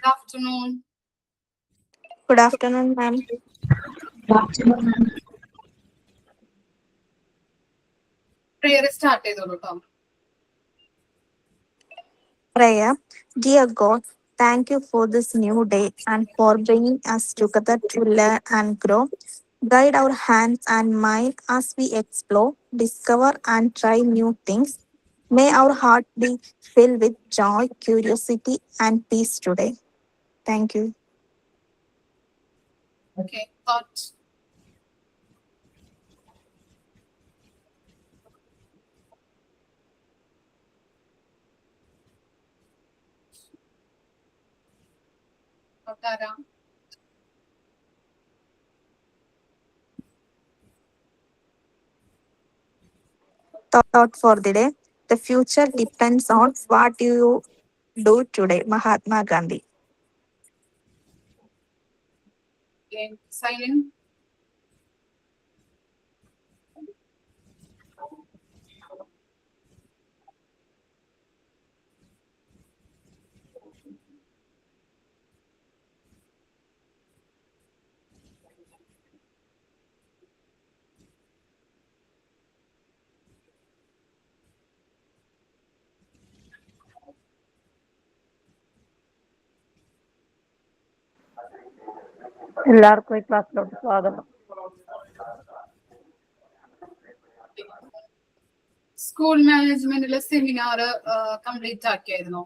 Good afternoon. Good afternoon, ma'am. Prayer start ചെയ്തോളൂ ട്ടോ. Prayer. Dear God, thank you for this new day and for bringing us together to learn and grow. Guide our hands and mind as we explore, discover, and try new things. May our heart be filled with joy, curiosity, and peace today. Thank you. Okay, thought. Tara. Thought for the day. The future depends on what you do today. Mahatma Gandhi. Okay, silent. എല്ലാവർക്കും ഈ ക്ലാസ്സിലോട്ട് സ്വാഗതം. School മാനേജ്മെന്റിലെ seminar complete ആക്കിയായിരുന്നോ?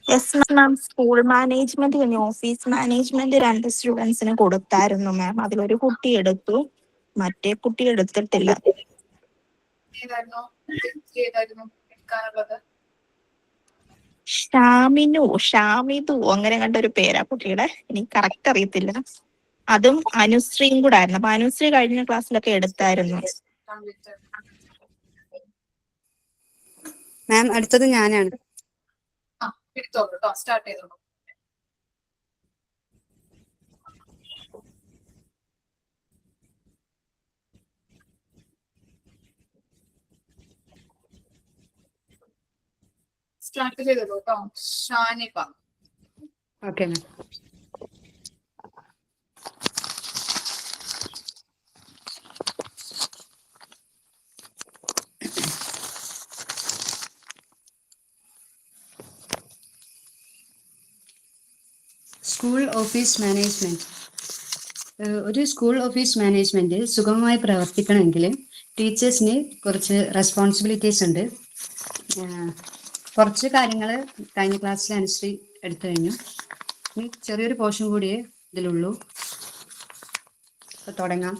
Yes ma'am, school management കഴിഞ്ഞ് office management 2 സ്റ്റുഡൻസിന് കൊടുത്തായിരുന്നു മാം. അതിലൊരു കുട്ടി എടുത്തു, മറ്റേ കുട്ടി എടുത്തിട്ടില്ല. ഏതായിരുന്നു എടുക്കാനുള്ളത്? ഷാമിദു അങ്ങനെ കണ്ടൊരു പേരാ കുട്ടിയുടെ, എനിക്ക് കറക്റ്റ് അറിയത്തില്ല. അതും അനുശ്രീയും കൂടെ ആയിരുന്നു. അപ്പൊ അനുശ്രീ കഴിഞ്ഞ ക്ലാസ്സിലൊക്കെ എടുത്തായിരുന്നു. മാം, അടുത്തത് ഞാനാണ്. എടുത്തോളൂ കേട്ടോ, സ്റ്റാർട്ട് ചെയ്തോളൂ. സ്റ്റാർട്ട് ചെയ്തോളൂ കേട്ടോ. Shaniba. Okay ma'am. School office management. ഒരു സ്കൂൾ ഓഫീസ് മാനേജ്മെന്റ് സുഗമമായി പ്രവർത്തിക്കണമെങ്കിൽ ടീച്ചേഴ്സിന് കുറച്ച് റെസ്പോൺസിബിലിറ്റീസ് ഉണ്ട്. കുറച്ച് കാര്യങ്ങൾ കഴിഞ്ഞ ക്ലാസ്സിൽ അനുശ്രീ എടുത്തു കഴിഞ്ഞു. ഇനി ചെറിയൊരു പോർഷൻ കൂടിയേ ഇതിലുള്ളൂ. തുടങ്ങാം.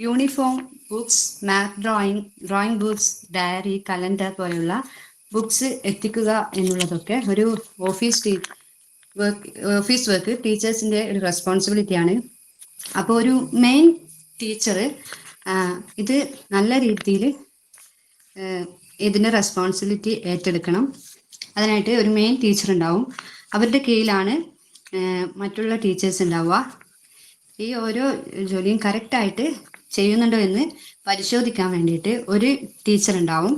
യൂണിഫോം, ബുക്സ്, മാപ്പ് ഡ്രോയിങ് ബുക്സ്, ഡയറി, കലണ്ടർ പോലെയുള്ള ബുക്സ് എത്തിക്കുക എന്നുള്ളതൊക്കെ ഒരു ഓഫീസ് വർക്ക് ടീച്ചേഴ്സിൻ്റെ ഒരു റെസ്പോൺസിബിലിറ്റിയാണ്. അപ്പോൾ ഒരു മെയിൻ ടീച്ചർ ഇത് നല്ല രീതിയിൽ ഇതിൻ്റെ റെസ്പോൺസിബിലിറ്റി ഏറ്റെടുക്കണം. അതിനായിട്ട് ഒരു മെയിൻ ടീച്ചർ ഉണ്ടാവും. അവരുടെ കീഴിലാണ് മറ്റുള്ള ടീച്ചേഴ്സ് ഉണ്ടാവുക. ഈ ഓരോ ജോലിയും കറക്റ്റായിട്ട് ചെയ്യുന്നുണ്ടോ എന്ന് പരിശോധിക്കാൻ വേണ്ടിയിട്ട് ഒരു ടീച്ചർ ഉണ്ടാവും.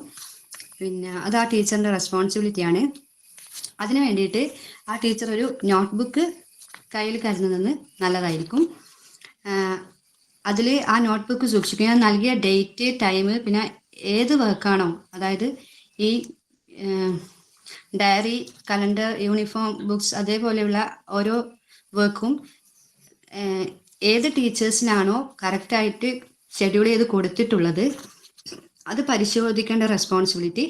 പിന്നെ അത് ആ ടീച്ചറിൻ്റെ റെസ്പോൺസിബിലിറ്റിയാണ്. അതിന് വേണ്ടിയിട്ട് ആ ടീച്ചർ ഒരു നോട്ട്ബുക്ക് കയ്യിൽ കരുതുന്നത് നല്ലതായിരിക്കും. അതിൽ ആ നോട്ട്ബുക്ക് സൂക്ഷിക്കുക. നൽകിയ ഡേറ്റ്, ടൈം, പിന്നെ ഏത് വർക്കാണോ, അതായത് ഈ ഡയറി, കലണ്ടർ, യൂണിഫോം, ബുക്സ് അതേപോലെയുള്ള ഓരോ വർക്കും ഏത് ടീച്ചേഴ്സിനാണോ കറക്റ്റായിട്ട് ഷെഡ്യൂൾ ചെയ്ത് കൊടുത്തിട്ടുള്ളത് അത് പരിശോധിക്കേണ്ട റെസ്പോൺസിബിലിറ്റി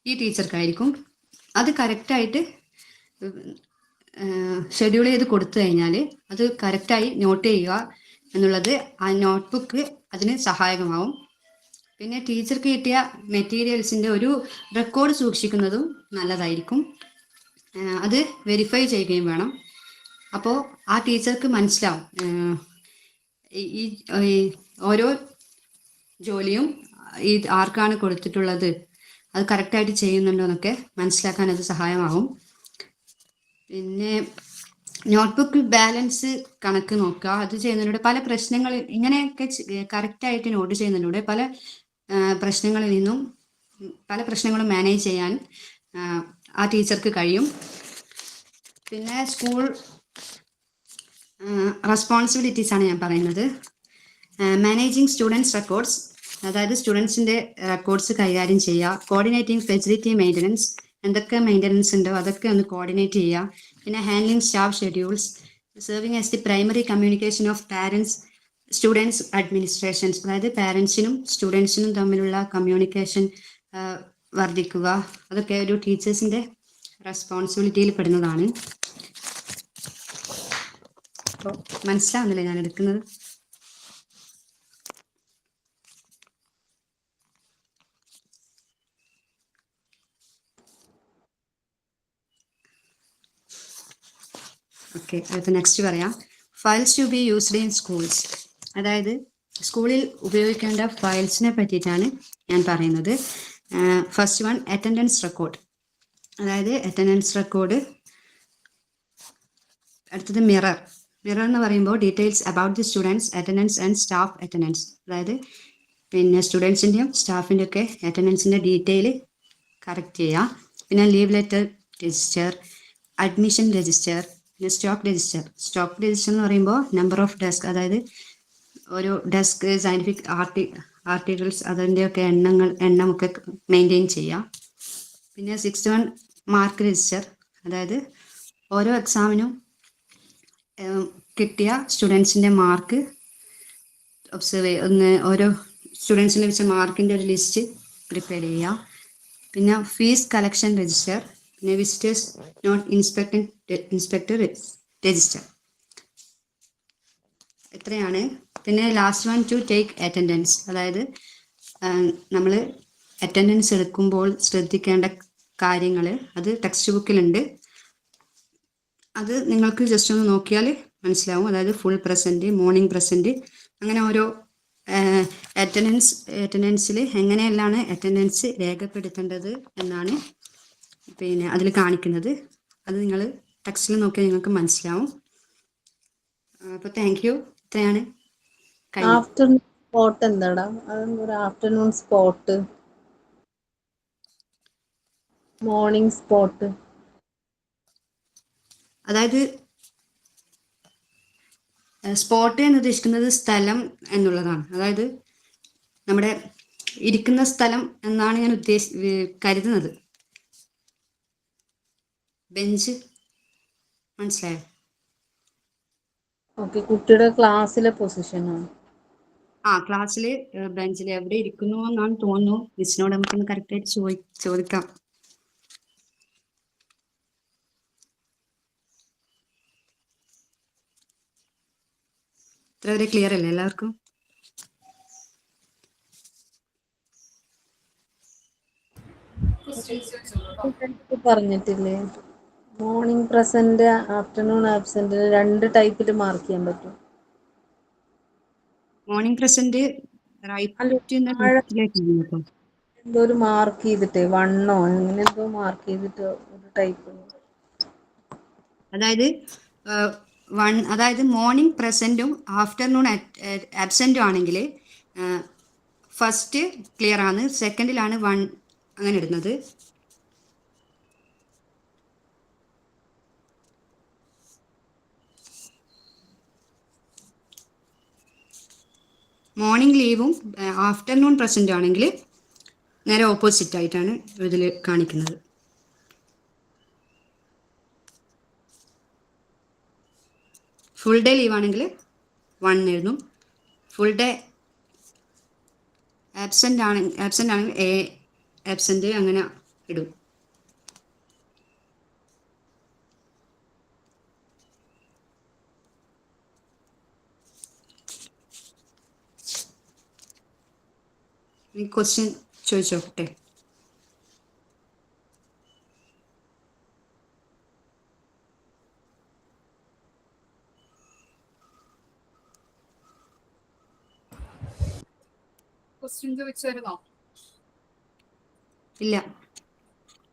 ഈ ടീച്ചർക്കായിരിക്കും. അത് കറക്റ്റായിട്ട് ഷെഡ്യൂൾ ചെയ്ത് കൊടുത്തു കഴിഞ്ഞാൽ അത് കറക്റ്റായി നോട്ട് ചെയ്യുക എന്നുള്ളത് ആ നോട്ട്ബുക്ക് അതിന് സഹായകമാവും. പിന്നെ ടീച്ചർക്ക് കിട്ടിയ മെറ്റീരിയൽസിൻ്റെ ഒരു റെക്കോർഡ് സൂക്ഷിക്കുന്നതും നല്ലതായിരിക്കും. അത് വെരിഫൈ ചെയ്യുകയും വേണം. അപ്പോൾ ആ ടീച്ചർക്ക് മനസ്സിലാവും ഈ ഓരോ ജോലിയും ഈ ആർക്കാണ് കൊടുത്തിട്ടുള്ളത്, അത് കറക്റ്റായിട്ട് ചെയ്യുന്നുണ്ടോ എന്നൊക്കെ മനസ്സിലാക്കാൻ അത് സഹായമാകും. പിന്നെ നോട്ട്ബുക്ക് ബാലൻസ് കണക്ക് നോക്കുക. അത് ചെയ്യുന്നതിലൂടെ പല പ്രശ്നങ്ങൾ ഇങ്ങനെയൊക്കെ കറക്റ്റായിട്ട് നോട്ട് ചെയ്യുന്നതിലൂടെ പല പ്രശ്നങ്ങളിൽ നിന്നും പല പ്രശ്നങ്ങളും മാനേജ് ചെയ്യാൻ ആ ടീച്ചർക്ക് കഴിയും. പിന്നെ സ്കൂൾ റെസ്പോൺസിബിലിറ്റീസ് ആണ് ഞാൻ പറയുന്നത്. മാനേജിങ് സ്റ്റുഡൻസ് റെക്കോർഡ്സ്, അതായത് സ്റ്റുഡൻസിൻ്റെ റെക്കോർഡ്സ് കൈകാര്യം ചെയ്യുക. കോർഡിനേറ്റിംഗ് ഫെസിലിറ്റി മെയിൻ്റനൻസ്, എന്തൊക്കെ മെയിൻ്റനൻസ് ഉണ്ടോ അതൊക്കെ ഒന്ന് കോർഡിനേറ്റ് ചെയ്യുക. പിന്നെ handling staff schedules, serving as the primary communication of parents students administrations, അതായത് പാരൻസിനും സ്റ്റുഡൻസിനും തമ്മിലുള്ള കമ്മ്യൂണിക്കേഷൻ വർദ്ധിക്കുക. അതൊക്കെ ഒരു ടീച്ചേഴ്സിൻ്റെ റെസ്പോൺസിബിലിറ്റിയിൽ പെടുന്നതാണ്. അപ്പോൾ മനസ്സിലാവുന്നില്ലേ ഞാൻ എടുക്കുന്നത്? ഓക്കെ, അടുത്ത നെക്സ്റ്റ് പറയാം. Files to be used in schools, അതായത് സ്കൂളിൽ ഉപയോഗിക്കേണ്ട ഫയൽസിനെ പറ്റിയിട്ടാണ് ഞാൻ പറയുന്നത്. ഫസ്റ്റ് വൺ, അറ്റൻഡൻസ് റെക്കോർഡ്, അതായത് അറ്റൻഡൻസ് റെക്കോർഡ്. അടുത്തത് മിറർ. മിറർ എന്ന് പറയുമ്പോൾ details about the students attendance and staff attendance, അതായത് പിന്നെ സ്റ്റുഡൻസിൻ്റെയും സ്റ്റാഫിൻ്റെ ഒക്കെ അറ്റൻഡൻസിൻ്റെ ഡീറ്റെയിൽ കറക്റ്റ് ചെയ്യുക. പിന്നെ leave letter register, admission register, പിന്നെ സ്റ്റോക്ക് രജിസ്റ്റർ. സ്റ്റോക്ക് രജിസ്റ്റർ എന്ന് പറയുമ്പോൾ നമ്പർ ഓഫ് ഡെസ്ക്, അതായത് ഒരു ഡെസ്ക്, സയൻറ്റിഫിക് ആർട്ടിക്കിൾസ് അതിൻ്റെയൊക്കെ എണ്ണമൊക്കെ മെയിൻറ്റെയിൻ ചെയ്യുക. പിന്നെ 61 മാർക്ക് രജിസ്റ്റർ, അതായത് ഓരോ എക്സാമിനും കിട്ടിയ സ്റ്റുഡൻസിൻ്റെ മാർക്ക് ഒബ്സർവ് ചെയ്യുക, ഓരോ സ്റ്റുഡൻസിന് ലഭിച്ച മാർക്കിൻ്റെ ഒരു ലിസ്റ്റ് പ്രിപ്പയർ ചെയ്യുക. പിന്നെ ഫീസ് കളക്ഷൻ രജിസ്റ്റർ, പിന്നെ വിസിറ്റേഴ്സ് നോട്ട് ഇൻസ്പെക്ടർ രജിസ്റ്റർ. ഇത്രയാണ്. പിന്നെ last one, to take attendance, അതായത് നമ്മൾ അറ്റൻഡൻസ് എടുക്കുമ്പോൾ ശ്രദ്ധിക്കേണ്ട കാര്യങ്ങൾ അത് ടെക്സ്റ്റ് ബുക്കിലുണ്ട്. അത് നിങ്ങൾക്ക് ജസ്റ്റ് ഒന്ന് നോക്കിയാൽ മനസ്സിലാവും. അതായത് ഫുൾ പ്രസൻറ്റ്, മോർണിംഗ് പ്രസൻറ്റ്, അങ്ങനെ ഓരോ അറ്റൻഡൻസിൽ എങ്ങനെയെല്ലാം അറ്റൻഡൻസ് രേഖപ്പെടുത്തേണ്ടത് എന്നാണ് പിന്നെ അതിൽ കാണിക്കുന്നത്. അത് നിങ്ങൾ ടെക്സ്റ്റിൽ നോക്കിയാൽ നിങ്ങൾക്ക് മനസ്സിലാവും. അപ്പോൾ താങ്ക് യു. ഇത്രയാണ്. ആഫ്റ്റർനൂൺ സ്പോട്ട് എന്താടാ? അതെന്തൊരു ആഫ്റ്റർനൂൺ സ്പോട്ട്, മോർണിംഗ് സ്പോട്ട്? അതായത് സ്പോട്ട് എന്ന് ഉദ്ദേശിക്കുന്നത് സ്ഥലം എന്നുള്ളതാണ്. അതായത് നമ്മുടെ ഇരിക്കുന്ന സ്ഥലം എന്നാണ് ഞാൻ കരുതുന്നത്. ബെഞ്ച്, മനസ്സിലായോ? ഓക്കെ, കുട്ടിയുടെ ക്ലാസ്സിലെ പൊസിഷനാണ്. ക്ലാസ്സിൽ ബെഞ്ചിൽ എവിടെ ഇരിക്കുന്നു എന്നാണ് തോന്നുന്നു. മിസ്സിനോട് നമുക്കൊന്ന് കറക്റ്റായിട്ട് ചോദിക്കാം. ഇത്ര വരെ ക്ലിയർ അല്ലേ എല്ലാവർക്കും? പറഞ്ഞിട്ടില്ലേ മോർണിംഗ് പ്രസന്റ് ആഫ്റ്റർനൂൺ ആബ്സെന്റ് 2 ടൈപ്പിൽ മാർക്ക് ചെയ്യാൻ പറ്റും? മോർണിംഗ് പ്രസന്റ് എന്തോ ഒരു മാർക്ക് ചെയ്തിട്ടേ 1 അങ്ങനെ എന്തോ മാർക്ക് ചെയ്തിട്ട് ഒരു ടൈപ്പ്. അതായത് മോർണിംഗ് പ്രസന്റും ആഫ്റ്റർനൂൺ ആബ്സെന്റും ആണെങ്കിൽ ഫസ്റ്റ് ക്ലിയർ ആണ്, സെക്കൻഡിലാണ് 1 അങ്ങനെ ഇടുന്നത്. മോർണിംഗ് ലീവും ആഫ്റ്റർനൂൺ പ്രസൻറ്റും ആണെങ്കിൽ നേരെ ഓപ്പോസിറ്റ് ആയിട്ടാണ് ഇതിൽ കാണിക്കുന്നത്. ഫുൾ ഡേ ലീവ് ആണെങ്കിൽ 1 എഴുതും. ഫുൾ ഡേ ആബ്സെൻ്റ് ആണെങ്കിൽ എ ആബ്സെൻ്റ് അങ്ങനെ ഇടും. ഈ ക്വസ്റ്റ്യൻ ചോദിച്ചോട്ടെ? ക്വസ്റ്റ്യൻ ചോദിച്ചായിരുന്നോ? ഇല്ല.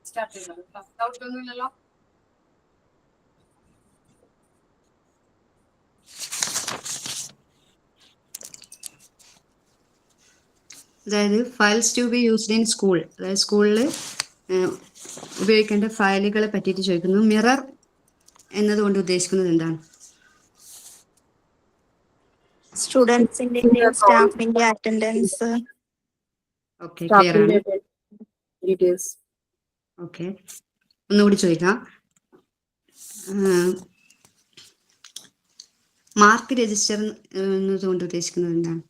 സ്റ്റാർട്ട് ചെയ്തത് ഡൗട്ട് ഒന്നുമില്ലല്ലോ? അതായത് files to be used in school, അതായത് സ്കൂളിൽ ഉപയോഗിക്കേണ്ട ഫയലുകളെ പറ്റിയിട്ട് ചോദിക്കുന്നു. മിറർ എന്നതുകൊണ്ട് ഉദ്ദേശിക്കുന്നത് എന്താണ്? സ്റ്റുഡൻസിന്റെയും സ്റ്റാഫിന്റെ അറ്റൻഡൻസ്. ഓക്കെ, ക്ലിയർ ആണ്. ഡീറ്റെയിൽസ്. ഓക്കെ, ഒന്നുകൂടി ചോദിക്കാം. മാർക്ക് രജിസ്റ്റർ എന്നതുകൊണ്ട് ഉദ്ദേശിക്കുന്നത് എന്താണ്?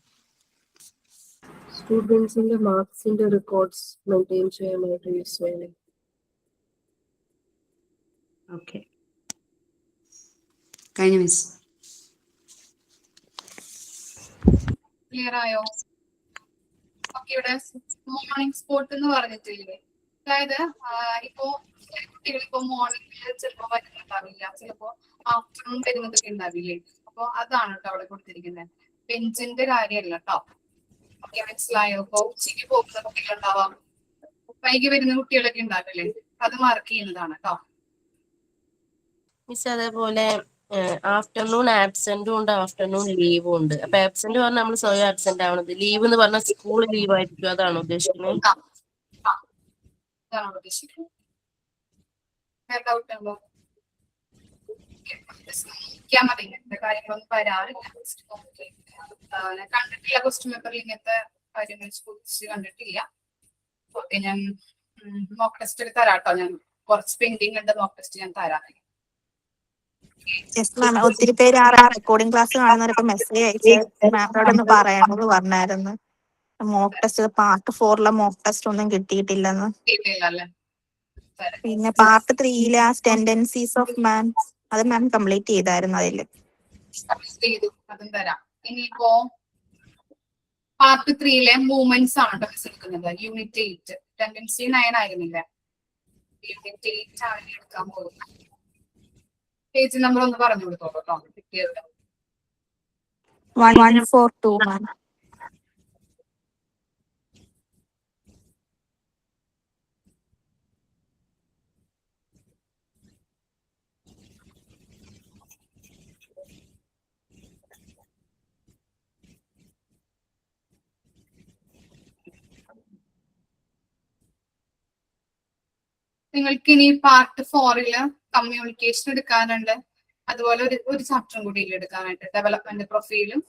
സ്റ്റുഡൻസിന്റെ മാർക്സിന്റെ റെക്കോർഡ്സ് മെയിൻറ്റെയിൻ ചെയ്യാനായിട്ട് യൂസ് ചെയ്യുന്നത്. ഓക്കെ, കഴിഞ്ഞ മിസ്. ക്ലിയർ ആയോ? ഓക്കെ, ഇവിടെ മോർണിംഗ് സ്പോട്ട് എന്ന് പറഞ്ഞിട്ടില്ലേ? അതായത് ഇപ്പോ കുട്ടികൾ ഇപ്പോ മോർണിംഗ് ചിലപ്പോ വരുന്നുണ്ടാവില്ല, ചിലപ്പോ ആഫ്റ്റർനൂൺ വരുന്നതൊക്കെ ഉണ്ടാവില്ലേ? അപ്പൊ അതാണ് കേട്ടോ അവിടെ കൊടുത്തിരിക്കുന്നത്. ബെഞ്ചിന്റെ കാര്യമല്ല കേട്ടോ. ഓക്കെ, മനസ്സിലായോ? ഇപ്പൊ ഉച്ചയ്ക്ക് പോകുന്ന കുട്ടികളുണ്ടാവാം, വൈകി വരുന്ന കുട്ടികളൊക്കെ ഉണ്ടാവില്ലേ? അത് മാർക്ക് ചെയ്യുന്നതാണ് കേട്ടോ. മിസ് അതേപോലെ ആഫ്റ്റർനൂൺ ആബ്സെന്റും ഉണ്ട്, ആഫ്റ്റർനൂൺ ലീവും ഉണ്ട്. അപ്പൊ ആബ്സെന്റ് പറഞ്ഞാൽ നമ്മൾ സ്വയം ആബ്സെന്റ് ആവണത്, ലീവ് എന്ന് പറഞ്ഞാൽ സ്കൂൾ ലീവ് ആയിരിക്കും, അതാണ് ഉദ്ദേശിക്കുന്നത്. അതാണ് ഉദ്ദേശിക്കുന്നത്. ഡൗട്ട് ഉണ്ടോ? മതി, ഇങ്ങനത്തെ കാര്യങ്ങളൊന്നും വരാറില്ല. ഞാൻ കണ്ടിട്ടില്ല ക്വസ്റ്റ്യൻ പേപ്പറിൽ ഇങ്ങനത്തെ കാര്യങ്ങൾ കുറിച്ച് കണ്ടിട്ടില്ല. ഓക്കെ, ഞാൻ മോക്ക് ടെസ്റ്റ് തരാട്ടോ. ഞാൻ കുറച്ച് പെൻഡിങ് ഉണ്ട്, മോക്ക് ടെസ്റ്റ് ഞാൻ തരാം. യെസ് മാം, ഒത്തിരി പേര് ആ റെക്കോർഡിംഗ് ക്ലാസ് കാണുന്നവരൊക്കെ മെസ്സേജ് അയച്ച് മാമിനോട് ഒന്ന് പറയണമെന്ന് പറഞ്ഞായിരുന്നു. Mock test part 4 mock test ഒന്നും കിട്ടിയിട്ടില്ലെന്ന്. അല്ലേ? പിന്നെ പാർട്ട് 3 ടെൻഡൻസീസ് ഓഫ് മാൻ, അത് മാം കംപ്ലീറ്റ് ചെയ്തായിരുന്നു. അതില് ചെയ്തു, അതും തരാം. ഇനിയിപ്പോ പാർട്ട് 3 മൂവ്മെന്റ്സ് ആണ് എടുക്കുന്നത്. യൂണിറ്റ് 8 ടെൻഡൻസി 9 ആയിരുന്നില്ല, യൂണിറ്റ് 8 ആണ് എടുക്കാൻ പോകുന്നത്. പേജ് നമ്പർ ഒന്ന് പറഞ്ഞു കൊടുത്തോളൂ കേട്ടോ, കിട്ടിയത്. 142 മാം. നിങ്ങൾക്ക് ഇനി പാർട്ട് 4 കമ്മ്യൂണിക്കേഷൻ എടുക്കാനുണ്ട്. അതുപോലെ ഒരു ചാപ്റ്ററും കൂടി എടുക്കാനായിട്ട്, ഡെവലപ്മെന്റ് പ്രൊഫൈലും.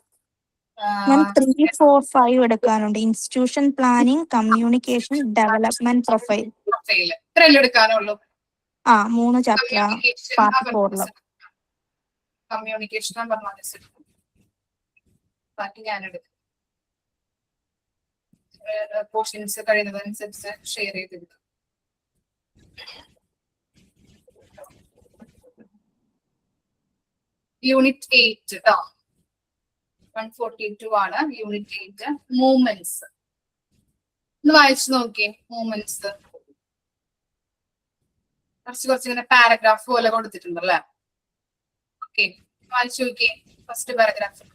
മാം 3, 4, 5 എടുക്കാനുണ്ട്. Institution planning, communication, development profile. ഇത്രയല്ലേ എടുക്കാനുള്ളൂ? 3 ചാപ്റ്റർ പാർട്ട് 4. കമ്മ്യൂണിക്കേഷൻ ബാക്കി ഞാൻ എടുക്കും. പോർഷൻസ് കഴിയുന്നതനുസരിച്ച് ഷെയർ ചെയ്തെടുക്കും. യൂണിറ്റ് 8 കേട്ടോ, 142 ആണ് യൂണിറ്റ് 8. മൂവ്മെന്റ്സ് ഒന്ന് വായിച്ചു നോക്കിയേ. മൂവ്മെന്റ്സ് കുറച്ച് ഇങ്ങനെ പാരഗ്രാഫ് പോലെ കൊടുത്തിട്ടുണ്ടല്ലേ? ഓക്കെ, വായിച്ചു നോക്കിയേ ഫസ്റ്റ് പാരഗ്രാഫ്.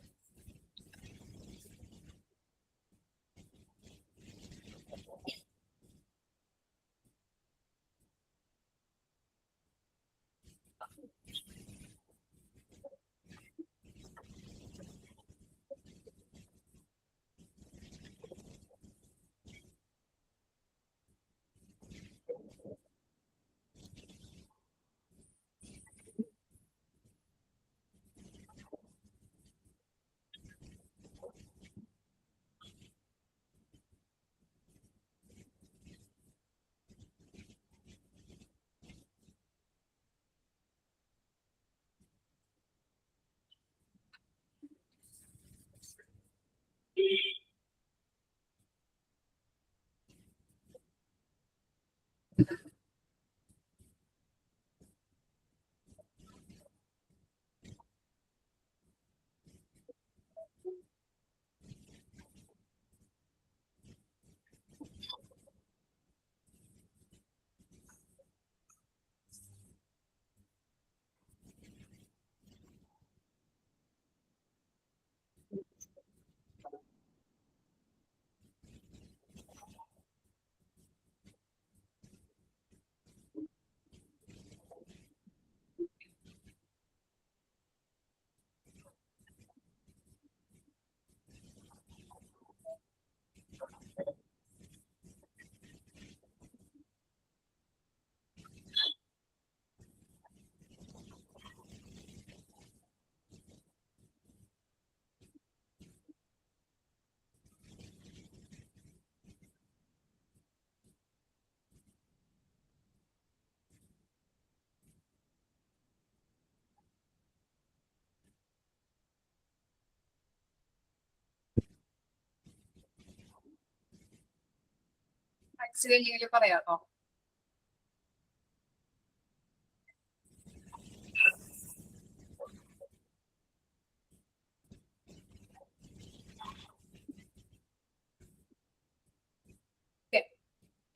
പഠിച്ചു കഴിഞ്ഞെങ്കിൽ പറയാട്ടോ.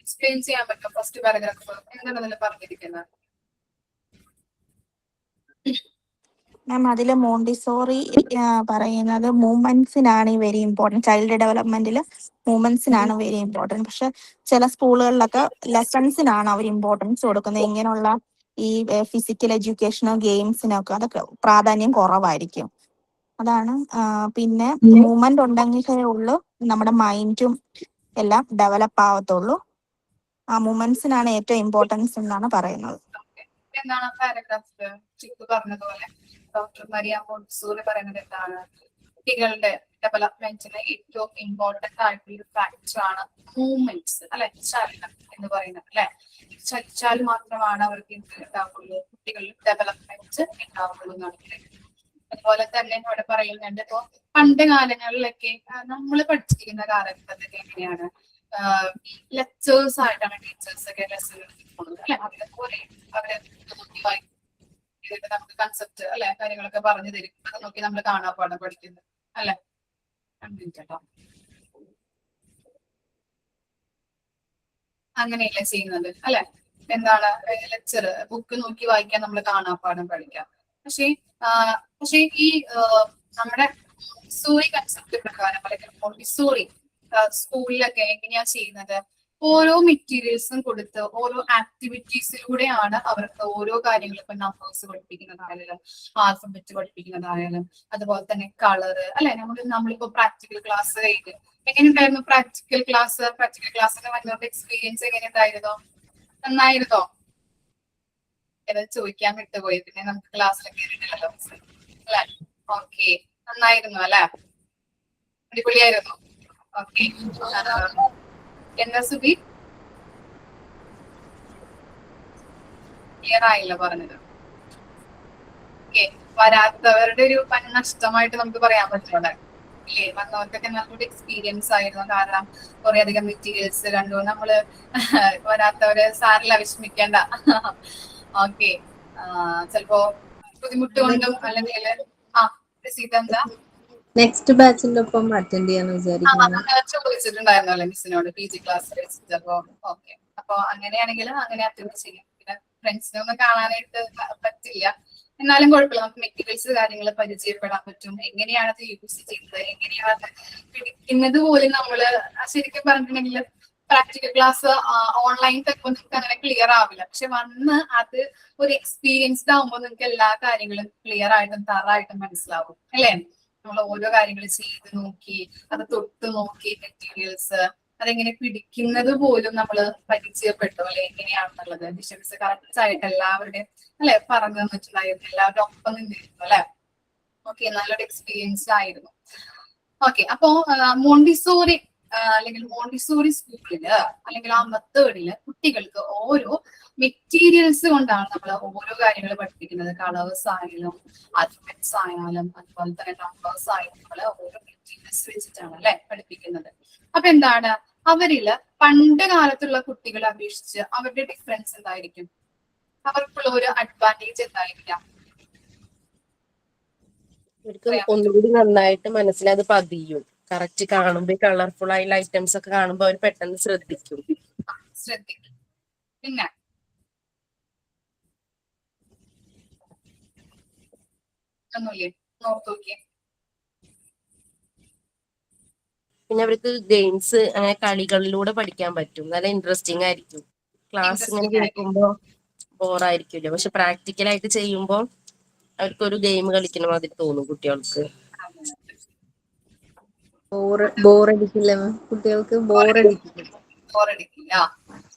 എക്സ്പ്ലെയിൻ ചെയ്യാൻ പറ്റും ഫസ്റ്റ് പാരഗ്രാഫ് എന്താണ് അതിൽ പറഞ്ഞിരിക്കുന്നത്? മാം അതിൽ മോണ്ടിസോറി പറയുന്നത് മൂവ്മെന്റ്സിനാണ് വെരി ഇമ്പോർട്ടൻറ്റ്. ചൈൽഡ് ഡെവലപ്മെന്റിൽ മൂവ്മെന്റ്സിനാണ് വെരി ഇമ്പോർട്ടൻറ്റ്. പക്ഷെ ചില സ്കൂളുകളിലൊക്കെ ലെസൺസിനാണ് അവർ ഇമ്പോർട്ടൻസ് കൊടുക്കുന്നത്. ഇങ്ങനെയുള്ള ഈ ഫിസിക്കൽ എഡ്യൂക്കേഷനോ ഗെയിംസിനോ ഒക്കെ അതൊക്കെ പ്രാധാന്യം കുറവായിരിക്കും. അതാണ്. പിന്നെ മൂവ്മെന്റ് ഉണ്ടെങ്കിലേ ഉള്ളൂ നമ്മുടെ മൈൻഡും എല്ലാം ഡെവലപ്പ് ആവത്തുള്ളൂ. ആ മൂവ്മെന്റ്സിനാണ് ഏറ്റവും ഇമ്പോർട്ടൻസ് എന്നാണ് പറയുന്നത്. എന്താണ് പാരഗ്രാഫില് ചിക്കു പറഞ്ഞതുപോലെ ഡോക്ടർ മരിയ മോണ്ടിസോറി പറയുന്നത് എന്താണ്? കുട്ടികളുടെ ഡെവലപ്മെന്റിന് ഏറ്റവും ഇമ്പോർട്ടന്റ് ആയിട്ടുള്ള ഫാക്ടർ ആണ് മൂവ്മെന്റ്സ്, അല്ലെ? ചലനം എന്ന് പറയുന്നത്, അല്ലെ? ചലിച്ചാൽ മാത്രമാണ് അവർക്ക് ഉണ്ടാവുള്ളൂ, കുട്ടികളുടെ ഡെവലപ്മെന്റ് ഉണ്ടാവുള്ളൂ എന്നാണ് പറയുന്നത്. അതുപോലെ തന്നെ ഇവിടെ പറയുന്നുണ്ട്, ഇപ്പോ പണ്ട് കാലങ്ങളിലൊക്കെ നമ്മൾ പഠിച്ചിരിക്കുന്ന കാലഘട്ടത്തൊക്കെ എങ്ങനെയാണ് ലെക്ചേഴ്സ് ആയിട്ടാണ് ടീച്ചേഴ്സ് ഒക്കെ ലെസൺ എടുക്കുന്നത്, അല്ലെ? അതുപോലെ അവരെ വായിക്കും, നമുക്ക് കൺസെപ്റ്റ്, അല്ലെ, കാര്യങ്ങളൊക്കെ പറഞ്ഞു തരും. അത് നോക്കി നമ്മൾ കാണാപ്പാഠം പഠിക്കുന്നത്, അല്ലെ? കേട്ടോ, അങ്ങനെയല്ലേ ചെയ്യുന്നത്, അല്ലെ? എന്താണ് ലെക്ചർ ബുക്ക് നോക്കി വായിക്കാൻ നമ്മൾ കാണാപ്പാഠം പഠിക്കാം. പക്ഷേ ഈ നമ്മുടെ മോണ്ടിസോറി കൺസെപ്റ്റ് പ്രകാരം അല്ലെങ്കിൽ മോണ്ടിസോറി സ്കൂളിലൊക്കെ എങ്ങനെയാ ചെയ്യുന്നത്? ഓരോ മെറ്റീരിയൽസും കൊടുത്ത് ഓരോ ആക്ടിവിറ്റീസിലൂടെയാണ് അവർക്ക് ഓരോ കാര്യങ്ങളും, ഇപ്പൊ നമ്പേഴ്സ് പഠിപ്പിക്കുന്നതായാലും ആൽഫബറ്റ് പഠിപ്പിക്കുന്നതായാലും അതുപോലെ തന്നെ കളറ്, അല്ലെ? നമ്മളിപ്പോ പ്രാക്ടിക്കൽ ക്ലാസ് കഴിഞ്ഞ് എങ്ങനെയുണ്ടായിരുന്നു പ്രാക്ടിക്കൽ ക്ലാസ്സിന് വന്നവരുടെ എക്സ്പീരിയൻസ് എങ്ങനെയുണ്ടായിരുന്നോ? നന്നായിരുന്നോ? ഏതാ ചോദിക്കാൻ വിട്ടുപോയി, പിന്നെ നമുക്ക് ക്ലാസ്സിലൊക്കെ കേട്ടിട്ടില്ലല്ലോ, അല്ലെ? ഓക്കെ, നന്നായിരുന്നു അല്ലെ? അടിപൊളിയായിരുന്നു. ഓക്കെ, എന്താ സുബി ക്ലിയർ ആയില്ല പറഞ്ഞത്? ഓക്കെ, വരാത്തവരുടെ ഒരു നഷ്ടമായിട്ട് നമുക്ക് പറയാൻ പറ്റില്ല, ഇല്ലേ? വന്നവർക്കൊക്കെ നല്ലൊരു എക്സ്പീരിയൻസ് ആയിരുന്നു. കാരണം കുറെ അധികം മെറ്റീരിയൽസ് കണ്ടു. നമ്മള് വരാത്തവര് സാരില്ല, വിഷമിക്കേണ്ട. ഓക്കെ, ചിലപ്പോ ബുദ്ധിമുട്ട് കൊണ്ടും അല്ലെങ്കിൽ എന്താ നെക്സ്റ്റ് ബാച്ചിന്റെ ഒപ്പം അറ്റൻഡ് ചെയ്യാന്ന് വിചാരിക്കുന്നു. ചോദിച്ചിട്ടുണ്ടായിരുന്നല്ലേ മിസ്സിനോട് PG ക്ലാസ് വെച്ചിട്ട്? അപ്പൊ അങ്ങനെയാണെങ്കിൽ അങ്ങനെ അറ്റൻഡ് ചെയ്യും. പിന്നെ ഫ്രണ്ട്സിനെ ഒന്നും കാണാനായിട്ട് പറ്റില്ല, എന്നാലും കുഴപ്പമില്ല, നമുക്ക് മെറ്റീരിയൽസ് കാര്യങ്ങൾ പരിചയപ്പെടാൻ പറ്റും. എങ്ങനെയാണ് അത് യൂസ് ചെയ്യുന്നത്, എങ്ങനെയാണ് പിടിക്കുന്നത് പോലും നമ്മള് ശരിക്കും പറഞ്ഞിട്ടുണ്ടെങ്കിൽ പ്രാക്ടിക്കൽ ക്ലാസ് ഓൺലൈൻ തെക്കുമ്പോൾ നിങ്ങൾക്ക് അങ്ങനെ ക്ലിയർ ആവില്ല. പക്ഷെ വന്ന് അത് ഒരു എക്സ്പീരിയൻസ്ഡ് ആകുമ്പോൾ നിങ്ങൾക്ക് എല്ലാ കാര്യങ്ങളും ക്ലിയർ ആയിട്ടും തറായിട്ടും മനസ്സിലാവും, അല്ലേ? നമ്മൾ ഓരോ കാര്യങ്ങൾ ചെയ്ത് നോക്കി, അത് തൊട്ട് നോക്കി, മെറ്റീരിയൽസ് അതെങ്ങനെ പിടിക്കുന്നത് പോലും നമ്മൾ പരിചയപ്പെട്ടു, അല്ലെ? എങ്ങനെയാണെന്നുള്ളത് വിഷൻസ് കറക്റ്റ് ആയിട്ട് എല്ലാവരുടെയും, അല്ലെ, പറഞ്ഞു തന്നിട്ടുണ്ടായിരുന്നു. എല്ലാവരുടെ ഒപ്പം നിന്നിരുന്നു, അല്ലെ? ഓക്കെ, നല്ലൊരു എക്സ്പീരിയൻസ് ആയിരുന്നു. ഓക്കെ, അപ്പോ മോണ്ടിസോറി അല്ലെങ്കിൽ മോണ്ടിസോറി സ്കൂളില് അല്ലെങ്കിൽ ആ മെത്തേഡില് കുട്ടികൾക്ക് ഓരോ മെറ്റീരിയൽസ് കൊണ്ടാണ് നമ്മൾ ഓരോ കാര്യങ്ങൾ പഠിപ്പിക്കുന്നത്. കളേഴ്സ് ആയാലും ആൽഫബറ്റ്സ് ആയാലും അതുപോലെ തന്നെ നമ്പേഴ്സ് ആയാലും നമ്മൾ ഓരോ മെറ്റീരിയൽസ് വെച്ചിട്ടാണ്, അല്ലെ, പഠിപ്പിക്കുന്നത്. അപ്പൊ എന്താണ് അവരില് പണ്ട് കാലത്തുള്ള കുട്ടികളെ അപേക്ഷിച്ച് അവരുടെ ഡിഫറൻസ് എന്തായിരിക്കും? അവർക്കുള്ള ഒരു അഡ്വാൻറ്റേജ് എന്തായിരിക്കാം? അവർക്ക് ഒന്നുകൂടി നന്നായിട്ട് മനസ്സിലത് പതിയും. കറക്റ്റ് കാണുമ്പോ കളർഫുൾ ആയിട്ടുള്ള ഐറ്റംസ് ഒക്കെ കാണുമ്പോ അവർ പെട്ടെന്ന് ശ്രദ്ധിക്കും. പിന്നെ ഒന്നുമില്ലേ, നോക്കി നോക്കിയേ. പിന്നെ അവർക്ക് ഗെയിംസ് അങ്ങനെ കളികളിലൂടെ പഠിക്കാൻ പറ്റും. നല്ല ഇൻട്രസ്റ്റിംഗ് ആയിരിക്കും. ക്ലാസ് ഇങ്ങനെ കേൾക്കുമ്പോ ബോറായിരിക്കില്ല. പക്ഷെ പ്രാക്ടിക്കലായിട്ട് ചെയ്യുമ്പോൾ അവർക്കൊരു ഗെയിം കളിക്കുന്ന മാതിരി തോന്നും കുട്ടികൾക്ക്. ബോറടിക്കില്ല കുട്ടികൾക്ക്? ബോറടിക്കില്ല,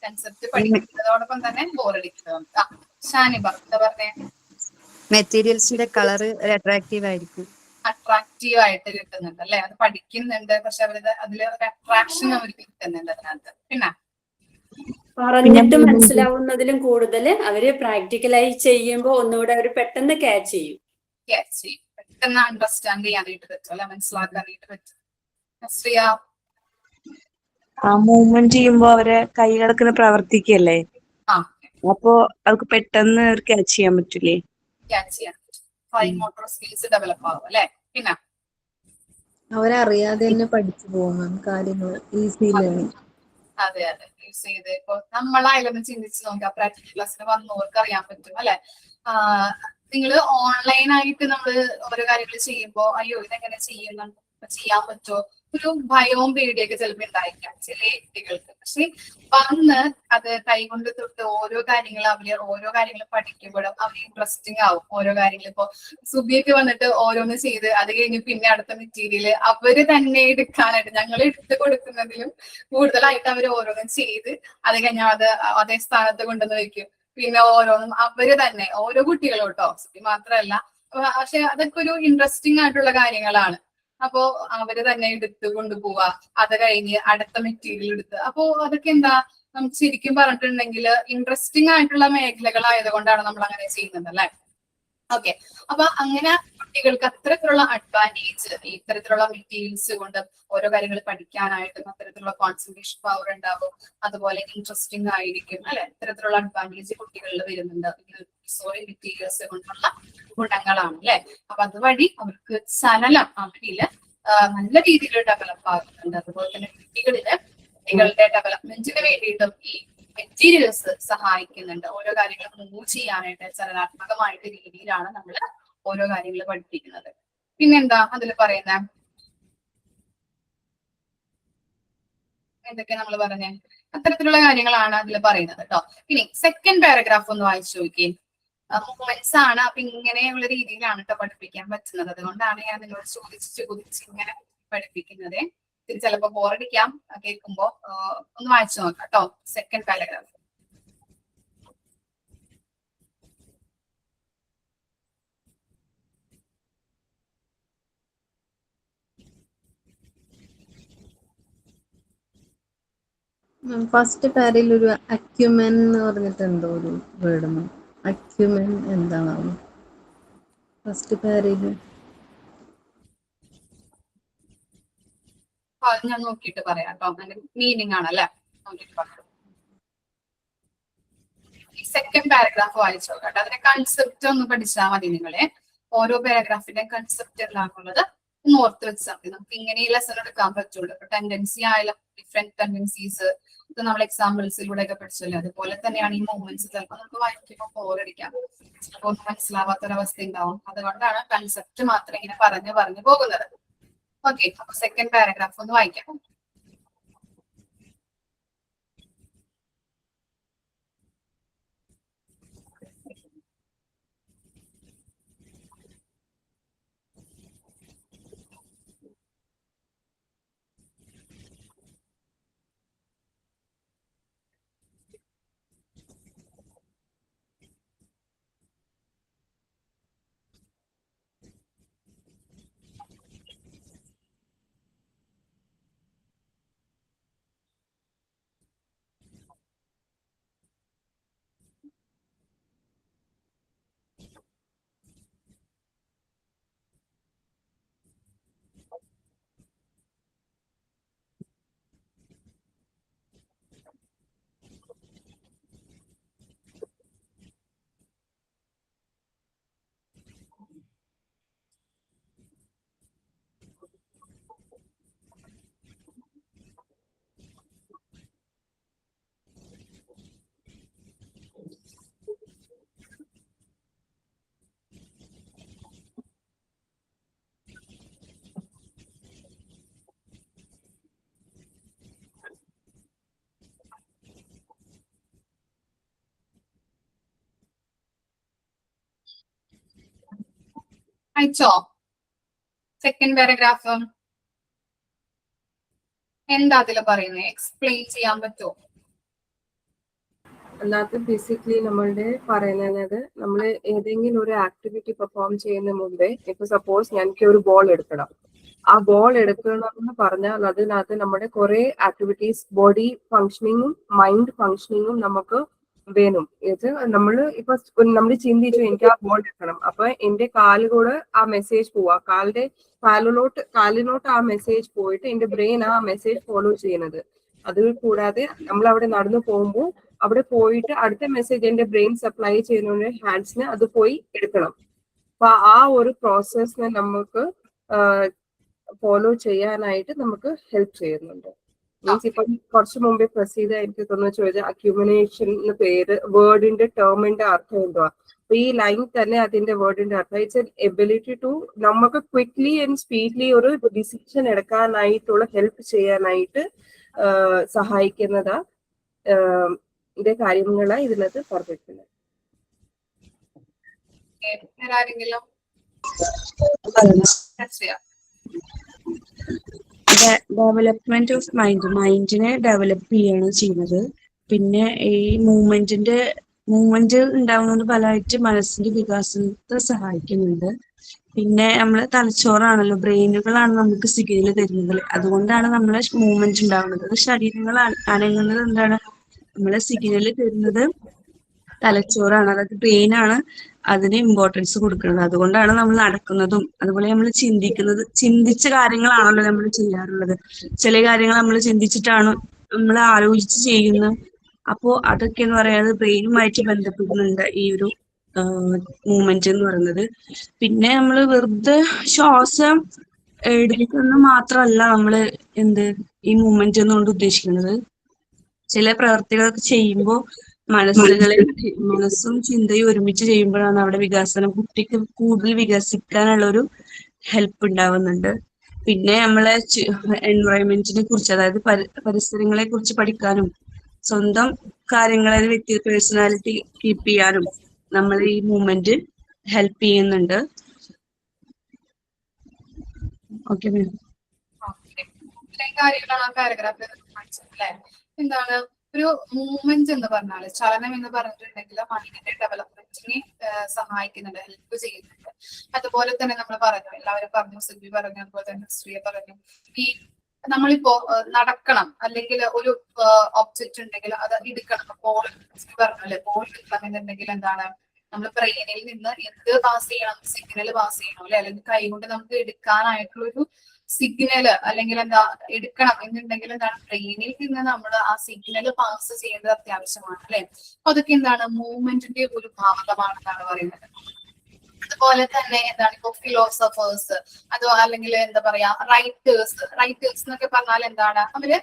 കൺസെപ്റ്റ് പഠിക്കുന്നതോടൊപ്പം തന്നെ ബോറടിക്കുക. ഷാനിബ എന്താ പറഞ്ഞേ? മെറ്റീരിയൽസിന്റെ കളർ അട്രാക്റ്റീവ് ആയിരിക്കും. അട്രാക്റ്റീവ് ആയിട്ട് കിട്ടുന്നുണ്ട്, അല്ലെ? അത് പഠിക്കുന്നുണ്ട്, പക്ഷെ അവരുടെ അതില് ഒരു അട്രാക്ഷൻ അവർക്ക് കിട്ടുന്നുണ്ട് അതിനകത്ത്. പിന്നെ പറഞ്ഞിട്ട് മനസ്സിലാവുന്നതിലും കൂടുതൽ അവര് പ്രാക്ടിക്കലായി ചെയ്യുമ്പോൾ ഒന്നുകൂടെ അവർ പെട്ടെന്ന് ക്യാച്ച് ചെയ്യും. പെട്ടെന്ന് അണ്ടർസ്റ്റാൻഡ് ചെയ്യാനായിട്ട് പറ്റും, അല്ലെ? മനസ്സിലാക്കാനായിട്ട് പറ്റും. ശ്രീയ ആ മൂവ്മെന്റ് ചെയ്യുമ്പോ അവരെ കൈകളൊക്കെ പ്രവർത്തിക്കല്ലേ, ആ അപ്പോ അവർക്ക് പെട്ടെന്ന് ക്യാച്ച് ചെയ്യാൻ പറ്റൂലേ? ക്യാച്ച് ചെയ്യാൻ ഫൈൻ മോട്ടോർ സ്കിൽസ് ഡെവലപ്പ് ആവും അല്ലെ. പിന്നെ അവരറിയാതെ തന്നെ പഠിച്ചു പോകും കാര്യങ്ങൾ, ഈസി ലേണിംഗ്. അതെ അതെ, യൂസ് ചെയ്ത് ഇപ്പൊ നമ്മളായാലൊന്ന് ചിന്തിച്ച് നോക്കാം, പ്രാക്ടിക്കൽ ക്ലാസ്സിന് വന്നവർക്ക് അറിയാൻ പറ്റും അല്ലെ. നിങ്ങൾ ഓൺലൈനായിട്ട് നമ്മൾ ഓരോ കാര്യങ്ങൾ ചെയ്യുമ്പോ അയ്യോ ഇതെങ്ങനെ ചെയ്യാൻ പറ്റുമോ, ഒരു ഭയവും പേടിയൊക്കെ ചിലപ്പോൾ ഉണ്ടായിരിക്കാം ചില കുട്ടികൾക്ക്. പക്ഷെ വന്ന് അത് കൈകൊണ്ട് തൊട്ട് ഓരോ കാര്യങ്ങൾ പഠിക്കുമ്പോഴും അവർ ഇൻട്രസ്റ്റിംഗ് ആവും. ഓരോ കാര്യങ്ങൾ ഇപ്പൊ സുബിയൊക്കെ വന്നിട്ട് ഓരോന്ന് ചെയ്ത് അത് കഴിഞ്ഞ് പിന്നെ അടുത്ത മെറ്റീരിയൽ അവര് തന്നെ എടുക്കാനായിട്ട് ഞങ്ങൾ എടുത്ത് കൊടുക്കുന്നതിലും കൂടുതലായിട്ട് അവർ ഓരോന്നും ചെയ്ത് അത് കഴിഞ്ഞാൽ അത് അതേ സ്ഥാനത്ത് കൊണ്ടുവന്ന് വെക്കും. പിന്നെ ഓരോന്നും അവര് തന്നെ ഓരോ കുട്ടികളും കേട്ടോ, മാത്രമല്ല. പക്ഷെ അതൊക്കെ ഒരു ഇൻട്രസ്റ്റിംഗ് ആയിട്ടുള്ള കാര്യങ്ങളാണ്. അപ്പോ അവര് തന്നെ എടുത്ത് കൊണ്ടുപോവാ, അത് കഴിഞ്ഞ് അടുത്ത മെറ്റീരിയൽ എടുത്ത്. അപ്പോ അതൊക്കെ എന്താ, നമുക്ക് ശരിക്കും പറഞ്ഞിട്ടുണ്ടെങ്കിൽ ഇൻട്രസ്റ്റിംഗ് ആയിട്ടുള്ള മേഖലകളായതുകൊണ്ടാണ് നമ്മൾ അങ്ങനെ ചെയ്യുന്നത് അല്ലെ. ഓക്കെ, അപ്പൊ അങ്ങനെ കുട്ടികൾക്ക് അത്തരത്തിലുള്ള അഡ്വാൻറ്റേജ് ഇത്തരത്തിലുള്ള മെറ്റീരിയൽസ് കൊണ്ട് ഓരോ കാര്യങ്ങൾ പഠിക്കാനായിട്ടും അത്തരത്തിലുള്ള കോൺസെൻട്രേഷൻ പവർ ഉണ്ടാവും, അതുപോലെ ഇൻട്രസ്റ്റിംഗ് ആയിരിക്കും അല്ലെ. ഇത്തരത്തിലുള്ള അഡ്വാൻറ്റേജ് കുട്ടികളിൽ വരുന്നുണ്ട് മെറ്റീരിയൽസ് കൊണ്ടുള്ള ഗുണങ്ങളാണ് അല്ലെ. അപ്പൊ അതുവഴി അവർക്ക് ചലനം അവരില് നല്ല രീതിയിൽ ഡെവലപ്പ് ആകുന്നുണ്ട്. അതുപോലെ തന്നെ കുട്ടികളുടെ ഡെവലപ്മെന്റിന് വേണ്ടിയിട്ടും ഈ മെറ്റീരിയൽസ് സഹായിക്കുന്നുണ്ട്. ഓരോ കാര്യങ്ങളും മൂവ് ചെയ്യാനായിട്ട് ചലനാത്മകമായിട്ട് രീതിയിലാണ് നമ്മൾ ഓരോ കാര്യങ്ങൾ പഠിപ്പിക്കുന്നത്. പിന്നെന്താ അതിൽ പറയുന്ന എന്തൊക്കെ നമ്മൾ പറഞ്ഞ അത്തരത്തിലുള്ള കാര്യങ്ങളാണ് അതിൽ പറയുന്നത് കേട്ടോ. ഇനി സെക്കൻഡ് പാരഗ്രാഫ് ഒന്ന് വായിച്ചു നോക്കിയേ. മൂവ്മെന്റ്സ് ആണ്, അപ്പൊ ഇങ്ങനെയുള്ള രീതിയിലാണ് കേട്ടോ പഠിപ്പിക്കാൻ പറ്റുന്നത്. അതുകൊണ്ടാണ് ഞാൻ നിങ്ങളോട് ചോദിച്ച് ഇങ്ങനെ പഠിപ്പിക്കുന്നത്. ചിലപ്പോ ബോറടിക്കാം കേൾക്കുമ്പോ. ഒന്ന് വായിച്ചു നോക്കാം കേട്ടോ സെക്കൻഡ് പാരഗ്രാഫ്. ഫസ്റ്റ് പാരയിൽ ഒരു അക്യുമെൻ എന്ന് പറഞ്ഞിട്ട് എന്തോ ഒരു വേർഡ്. Acumen എന്താണാവും first പാരയിൽ? ഞാൻ നോക്കിയിട്ട് പറയാം കേട്ടോ. അതിന്റെ മീനിങ് ആണല്ലേ, നോക്കിയിട്ട് പറയാം. സെക്കൻഡ് പാരഗ്രാഫ് വായിച്ചോ കേട്ടോ. അതിന്റെ കൺസെപ്റ്റ് ഒന്ന് പഠിച്ചാൽ മതി നിങ്ങളെ. ഓരോ പാരഗ്രാഫിന്റെ കൺസെപ്റ്റ് എന്താണുള്ളത് ഒന്ന് ഓർത്ത് വെച്ചാൽ മതി. നമുക്ക് ഇങ്ങനെ ലെസൺ എടുക്കാൻ പറ്റുള്ളൂ. ഇപ്പൊ ടെൻഡൻസി ആയാലും ഡിഫറെന്റ് ടെൻഡൻസീസ് ഇത് നമ്മൾ എക്സാമ്പിൾസിലൂടെ ഒക്കെ പഠിച്ചല്ലേ. അതുപോലെ തന്നെയാണ് ഈ മൂവ്മെന്റ്സ്. ചിലപ്പോൾ നമുക്ക് വായിക്കുമ്പോൾ ബോറടിക്കാം, ചിലപ്പോൾ ഒന്നും മനസ്സിലാവാത്തൊരവസ്ഥ ഉണ്ടാവും. അതുകൊണ്ടാണ് കൺസെപ്റ്റ് മാത്രം ഇങ്ങനെ പറഞ്ഞു പോകുന്നത്. ഓക്കെ, അപ്പൊ സെക്കൻഡ് പാരഗ്രാഫ് ഒന്ന് വായിക്കാം. അയച്ചോ സെക്കൻഡ് പാരഗ്രാഫ്? എന്താ അതില് പറയുന്നത്, എക്സ്പ്ലെയിൻ ചെയ്യാൻ പറ്റുമോ? അല്ലാതെ ബേസിക്കലി നമ്മളുടെ പറയുന്നത് നമ്മൾ ഏതെങ്കിലും ഒരു ആക്ടിവിറ്റി പെർഫോം ചെയ്യുന്ന മുമ്പേ ഇപ്പൊ സപ്പോസ് ഞങ്ങൾക്ക് ഒരു ബോൾ എടുക്കണം. ആ ബോൾ എടുക്കണം എന്ന് പറഞ്ഞാൽ അതിനകത്ത് നമ്മുടെ കുറെ ആക്ടിവിറ്റീസ്, ബോഡി ഫങ്ഷനിങ്ങും മൈൻഡ് ഫങ്ഷനിങ്ങും നമുക്ക് വേണം. ഇത് നമ്മള് ഇപ്പൊ നമ്മൾ ചിന്തിച്ചു എനിക്ക് ആ ബോൾ എടുക്കണം, അപ്പൊ എന്റെ കാലുകൂടെ ആ മെസ്സേജ് പോവാ, കാലിനോട്ട് ആ മെസ്സേജ് പോയിട്ട് എന്റെ ബ്രെയിൻ ആ മെസ്സേജ് ഫോളോ ചെയ്യുന്നത്. അത് കൂടാതെ നമ്മൾ അവിടെ നടന്നു പോകുമ്പോൾ അവിടെ പോയിട്ട് അടുത്ത മെസ്സേജ് എന്റെ ബ്രെയിൻ സപ്ലൈ ചെയ്യുന്ന ഹാൻഡ്സിന് അത് പോയി എടുക്കണം. അപ്പൊ ആ ഒരു പ്രോസസ്സിനെ നമുക്ക് ഫോളോ ചെയ്യാനായിട്ട് നമുക്ക് ഹെൽപ്പ് ചെയ്യുന്നുണ്ട്. മീൻസ് ഇപ്പം കുറച്ച് മുമ്പേ പ്രസ് ചെയ്ത എനിക്ക് തോന്നുന്നു ചോദിച്ചാൽ അക്യുമിനേഷൻ പേര് വേർഡിന്റെ ടേമിന്റെ അർത്ഥം എന്തുവാ. അപ്പൊ ഈ ലൈൻ തന്നെ അതിന്റെ വേർഡിന്റെ അർത്ഥം ഇറ്റ്സ് എൻ എബിലിറ്റി ടു നമുക്ക് ക്വിക്ലി ആൻഡ് സ്പീഡ്ലി ഒരു ഡിസിഷൻ എടുക്കാനായിട്ടുള്ള ഹെൽപ്പ് ചെയ്യാനായിട്ട് സഹായിക്കുന്നതാ ഇതിന്റെ കാര്യങ്ങളാ ഇതിനകത്ത് പറഞ്ഞിട്ടുള്ളത്. ആരെങ്കിലും ഡെവലപ്മെന്റ് ഓഫ് മൈൻഡിനെ ഡെവലപ്പ് ചെയ്യാണ് ചെയ്യുന്നത്. പിന്നെ ഈ മൂവ്മെന്റ് ഉണ്ടാവുന്നത് ഫലമായിട്ട് മനസ്സിന്റെ വികാസത്തെ സഹായിക്കുന്നുണ്ട്. പിന്നെ നമ്മളെ തലച്ചോറാണല്ലോ, ബ്രെയിനുകളാണ് നമുക്ക് സിഗ്നൽ തരുന്നത്. അതുകൊണ്ടാണ് നമ്മളെ മൂവ്മെന്റ് ഉണ്ടാവുന്നത്. അത് ശരീരങ്ങൾ അനങ്ങുന്നത് എന്താണ്, നമ്മളെ സിഗ്നൽ തരുന്നത് തലച്ചോറാണ്, അതായത് ബ്രെയിനാണ് അതിന് ഇമ്പോർട്ടൻസ് കൊടുക്കുന്നത്. അതുകൊണ്ടാണ് നമ്മൾ നടക്കുന്നതും അതുപോലെ നമ്മൾ ചിന്തിച്ച കാര്യങ്ങളാണല്ലോ നമ്മൾ ചെയ്യാറുള്ളത്. ചില കാര്യങ്ങൾ നമ്മൾ ചിന്തിച്ചിട്ടാണ് നമ്മൾ ആലോചിച്ച് ചെയ്യുന്നത്. അപ്പോ അതൊക്കെ എന്ന് പറയുന്നത് ബ്രെയിനുമായിട്ട് ബന്ധപ്പെടുന്നുണ്ട് ഈ ഒരു മൂവ്മെന്റ് എന്ന് പറയുന്നത്. പിന്നെ നമ്മൾ വെറുതെ ശ്വാസം എടുക്കുന്ന മാത്രമല്ല നമ്മള് ഈ മൂവ്മെന്റ് എന്നുകൊണ്ട് ഉദ്ദേശിക്കുന്നത്. ചില പ്രവർത്തികളൊക്കെ ചെയ്യുമ്പോൾ മനസ്സും ചിന്തയും ഒരുമിച്ച് ചെയ്യുമ്പോഴാണ് അവിടെ കുട്ടിക്ക് കൂടുതൽ വികസിക്കാനുള്ള ഒരു ഹെൽപ്പ് ഉണ്ടാവുന്നുണ്ട്. പിന്നെ നമ്മളെ എൻവയോൺമെന്റിനെ കുറിച്ച്, അതായത് പരിസരങ്ങളെ കുറിച്ച് പഠിക്കാനും സ്വന്തം കാര്യങ്ങളെ പേഴ്സണാലിറ്റി കീപ്പ് ചെയ്യാനും നമ്മൾ ഈ മൂവ്മെന്റ് ഹെൽപ്പ് ചെയ്യുന്നുണ്ട്. Okay ma'am. ഇത്രയും കാര്യങ്ങളാണ് ആ പാരഗ്രാഫിൽ മനസ്സിലല്ലേ. എന്താണ് ഒരു മൂവ്മെന്റ് എന്ന് പറഞ്ഞാൽ, ചലനം എന്ന് പറഞ്ഞിട്ടുണ്ടെങ്കിൽ മൈൻഡിന്റെ ഡെവലപ്മെന്റിനെ സഹായിക്കുന്നുണ്ട്, ഹെൽപ്പ് ചെയ്യുന്നുണ്ട്. അതുപോലെ തന്നെ നമ്മൾ പറഞ്ഞു, എല്ലാവരും പറഞ്ഞു, സിബി പറഞ്ഞു, അതുപോലെ തന്നെ ശ്രീയ പറഞ്ഞു, ഈ നമ്മളിപ്പോ നടക്കണം അല്ലെങ്കിൽ ഒരു ഒബ്ജക്റ്റ് ഉണ്ടെങ്കിൽ അത് എടുക്കണം. ബോൾ പറഞ്ഞു അല്ലെ, ബോൾ എടുക്കണം എന്നുണ്ടെങ്കിൽ എന്താണ് നമ്മൾ ബ്രെയിനിൽ നിന്ന് എന്ത് പാസ് ചെയ്യണം, സിഗ്നൽ പാസ് ചെയ്യണം അല്ലെ, അല്ലെങ്കിൽ കൈകൊണ്ട് നമുക്ക് എടുക്കാനായിട്ടുള്ള ഒരു സിഗ്നല് അല്ലെങ്കിൽ എന്താ എടുക്കണം എന്നുണ്ടെങ്കിൽ എന്താണ് ബ്രെയിനിൽ നിന്ന് നമ്മൾ ആ സിഗ്നൽ പാസ് ചെയ്യേണ്ടത് അത്യാവശ്യമാണ് അല്ലെ. അപ്പൊ അതൊക്കെ എന്താണ് മൂവ്മെന്റിന്റെ ഒരു ഭാഗമാണെന്നാണ് പറയുന്നത്. അതുപോലെ തന്നെ എന്താണ് ഇപ്പൊ ഫിലോസഫേഴ്സ് അതോ അല്ലെങ്കിൽ എന്താ പറയാ റൈറ്റേഴ്സ് എന്നൊക്കെ പറഞ്ഞാൽ എന്താണ് അവര്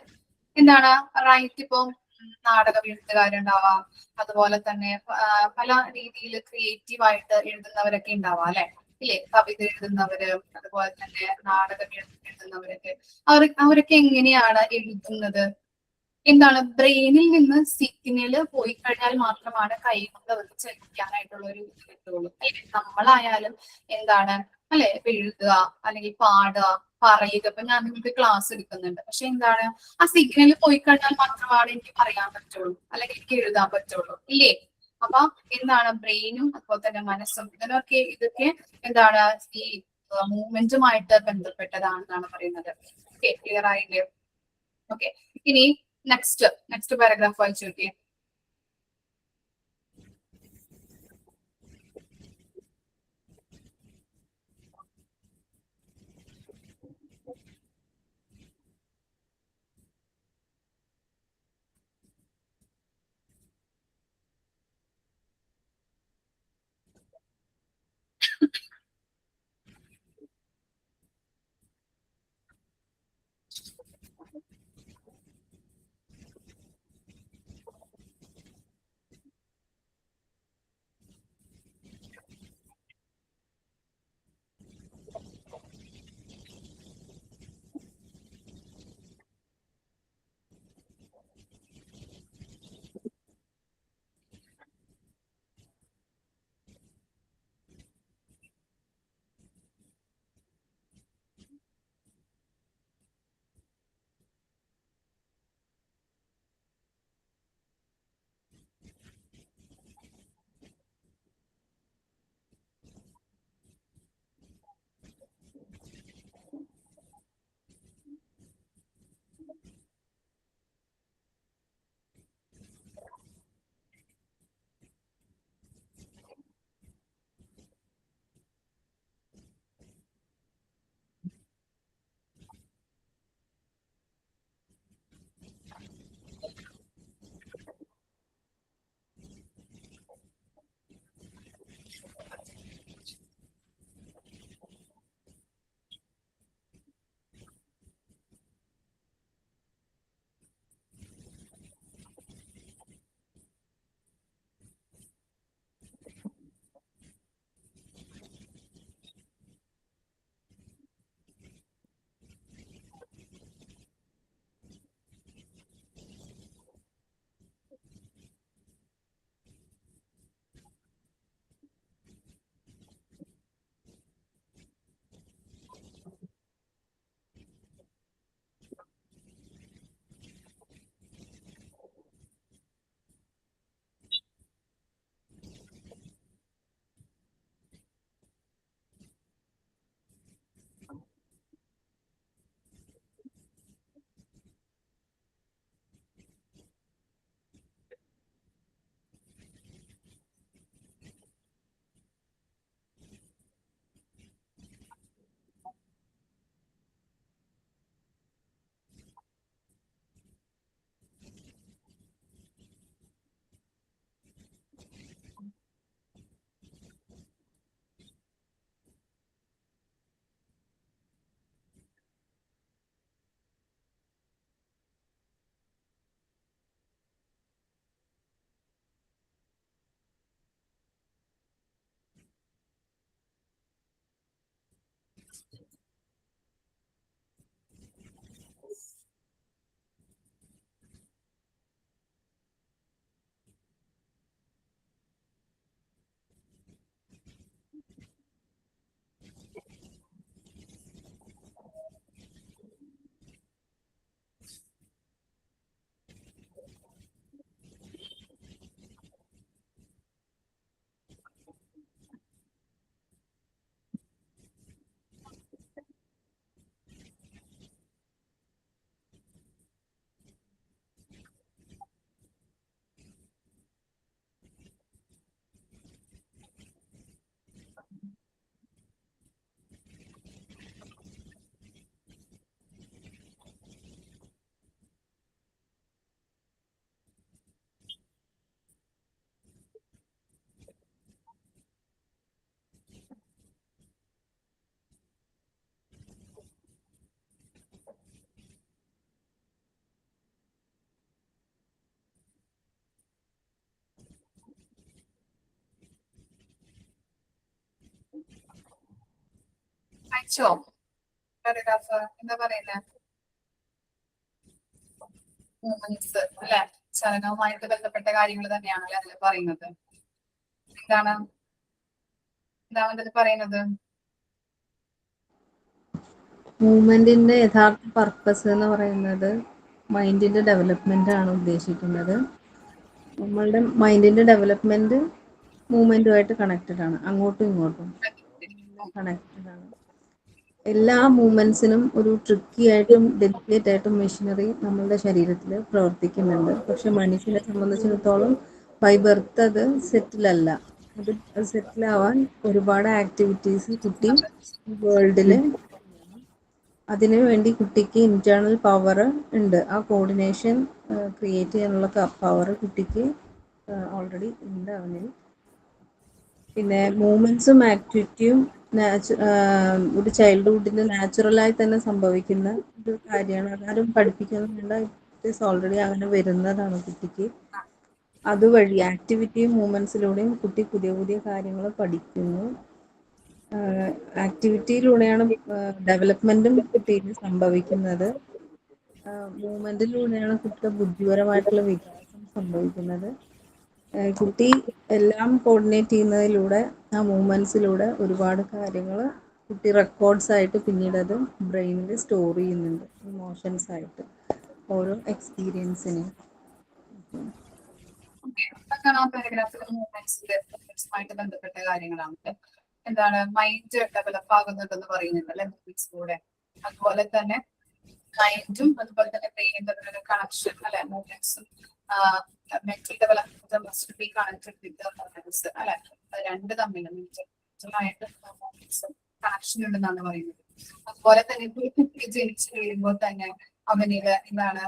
എന്താണ് റൈറ്റ് ഇപ്പം നാടകം എഴുത്തുകാരുണ്ടാവാം, അതുപോലെ തന്നെ പല രീതിയിൽ ക്രിയേറ്റീവായിട്ട് എഴുതുന്നവരൊക്കെ ഉണ്ടാവാം അല്ലെ, ഇല്ലേ, കവിത എഴുതുന്നവര്, അതുപോലെ തന്നെ നാടകം എഴുതുന്നവരൊക്കെ അവരൊക്കെ എങ്ങനെയാണ് എഴുതുന്നത്, എന്താണ് ബ്രെയിനിൽ നിന്ന് സിഗ്നല് പോയി കഴിഞ്ഞാൽ മാത്രമാണ് കൈ കൊണ്ട് അവർക്ക് ചലിക്കാനായിട്ടുള്ള ഒരു കിട്ടുള്ളൂ. നമ്മളായാലും എന്താണ് അല്ലെ, ഇപ്പൊ എഴുതുക അല്ലെങ്കിൽ പാടുക, പറയുക. ഇപ്പൊ ഞാൻ നിങ്ങൾക്ക് ക്ലാസ് എടുക്കുന്നുണ്ട്, പക്ഷെ എന്താണ് ആ സിഗ്നൽ പോയി കഴിഞ്ഞാൽ മാത്രമാണ് എനിക്ക് പറയാൻ പറ്റുള്ളൂ അല്ലെങ്കിൽ എനിക്ക് എഴുതാൻ പറ്റുള്ളൂ, ഇല്ലേ. അപ്പൊ എന്താണ് ബ്രെയിനും അതുപോലെ തന്നെ മനസ്സും ഇതൊക്കെ എന്താണ് ഈ മൂവ്മെന്റുമായിട്ട് ബന്ധപ്പെട്ടതാണെന്നാണ് പറയുന്നത്. ഓക്കെ, ക്ലിയർ ആയില്ലേ? ഓക്കെ, ഇനി നെക്സ്റ്റ് പാരഗ്രാഫ് വായിച്ചു നോക്കിയേ. അയച്ചോ പാരഗ്രാഫ് എന്താ പറയുന്നത്? മൂവ്മെന്റ്സ് അല്ലെ, ചലനവുമായിട്ട് ബന്ധപ്പെട്ട കാര്യങ്ങൾ തന്നെയാണല്ലേ അതിൽ പറയുന്നത്. എന്താണ് അതിൽ പറയുന്നത്? മൂവ്മെന്റിന്റെ യഥാർത്ഥ പർപ്പസ് എന്ന് പറയുന്നത് മൈൻഡിന്റെ ഡെവലപ്മെന്റ് ആണ് ഉദ്ദേശിക്കുന്നത്. നമ്മളുടെ മൈൻഡിന്റെ ഡെവലപ്മെന്റ് മൂവ്മെന്റുമായിട്ട് കണക്റ്റഡ് ആണ്, അങ്ങോട്ടും ഇങ്ങോട്ടും കണക്റ്റഡ് ആണ്. എല്ലാ മൂവ്മെന്റ്സിനും ഒരു ട്രിക്കി ആയിട്ടും ഡെലിക്കേറ്റ് ആയിട്ടും മെഷീനറി നമ്മളുടെ ശരീരത്തിൽ പ്രവർത്തിക്കുന്നുണ്ട്. പക്ഷെ മനുഷ്യനെ സംബന്ധിച്ചിടത്തോളം ബൈ ബർത്ത് അത് സെറ്റിലല്ല. അത് സെറ്റിലാവാൻ ഒരുപാട് ആക്ടിവിറ്റീസ് കുട്ടി വേൾഡില് അതിനു വേണ്ടി കുട്ടിക്ക് ഇന്റേണൽ പവർ ഉണ്ട്. ആ കോർഡിനേഷൻ ക്രിയേറ്റ് ചെയ്യാനുള്ള പവർ കുട്ടിക്ക് ഓൾറെഡി ഉണ്ട് അവന്. പിന്നെ മൂവ്മെന്റ്സും ആക്ടിവിറ്റിയും ഒരു ചൈൽഡ്ഹുഡിന് നാച്ചുറലായി തന്നെ സംഭവിക്കുന്ന ഒരു കാര്യമാണ്. അതാരും പഠിപ്പിക്കുന്നില്ല, ഇറ്റ് ഈസ് ഓൾറെഡി അങ്ങനെ വരുന്നതാണ് കുട്ടിക്ക്. അതുവഴി ആക്ടിവിറ്റിയും മൂവ്മെന്റ്സിലൂടെയും കുട്ടി പുതിയ പുതിയ കാര്യങ്ങൾ പഠിക്കുന്നു. ആക്ടിവിറ്റിയിലൂടെയാണ് ഡെവലപ്മെന്റും കുട്ടിയിൽ സംഭവിക്കുന്നത്. മൂവ്മെന്റിലൂടെയാണ് കുട്ടിയുടെ ബുദ്ധിപരമായിട്ടുള്ള വികാസം സംഭവിക്കുന്നത്. കുട്ടി എല്ലാം കോർഡിനേറ്റ് ചെയ്യുന്നതിലൂടെ ആ മൂവ്മെന്റ്സിലൂടെ ഒരുപാട് കാര്യങ്ങൾ കുട്ടി റെക്കോർഡ്സ് ആയിട്ട് പിന്നീട് അത് ബ്രെയിനിൽ സ്റ്റോർ ചെയ്യുന്നുണ്ട്, ഇമോഷൻസ് ആയിട്ട് ഓരോ എക്സ്പീരിയൻസിനെയും. അതൊക്കെയാണ് ആ പാരഗ്രാഫിൽ മൂവ്മെന്റ്സുമായിട്ട് ബന്ധപ്പെട്ട കാര്യങ്ങളാണ്. എന്താണ് മൈൻഡ് ഡെവലപ്പ് ആകുന്നുണ്ടെന്ന് പറയുന്നുണ്ട് അല്ലെ മൂവ്മെന്റ്സിലൂടെ. അതുപോലെ തന്നെ മൈൻഡും അതുപോലെ തന്നെ ബ്രെയിനും തമ്മിലൊരു കണക്ഷൻ അല്ലെ, മൂവ്മെന്റ്സും mental development must be connected with movements അല്ലെ. രണ്ട് തമ്മിലും മെന്റലായിട്ട് മൂവ്മെന്റ്സും കണക്ഷൻ ഉണ്ടെന്നാണ് പറയുന്നത്. അതുപോലെ തന്നെ ഒരു കുട്ടി ജനിച്ചു കഴിയുമ്പോൾ തന്നെ അവനില് എന്താണ്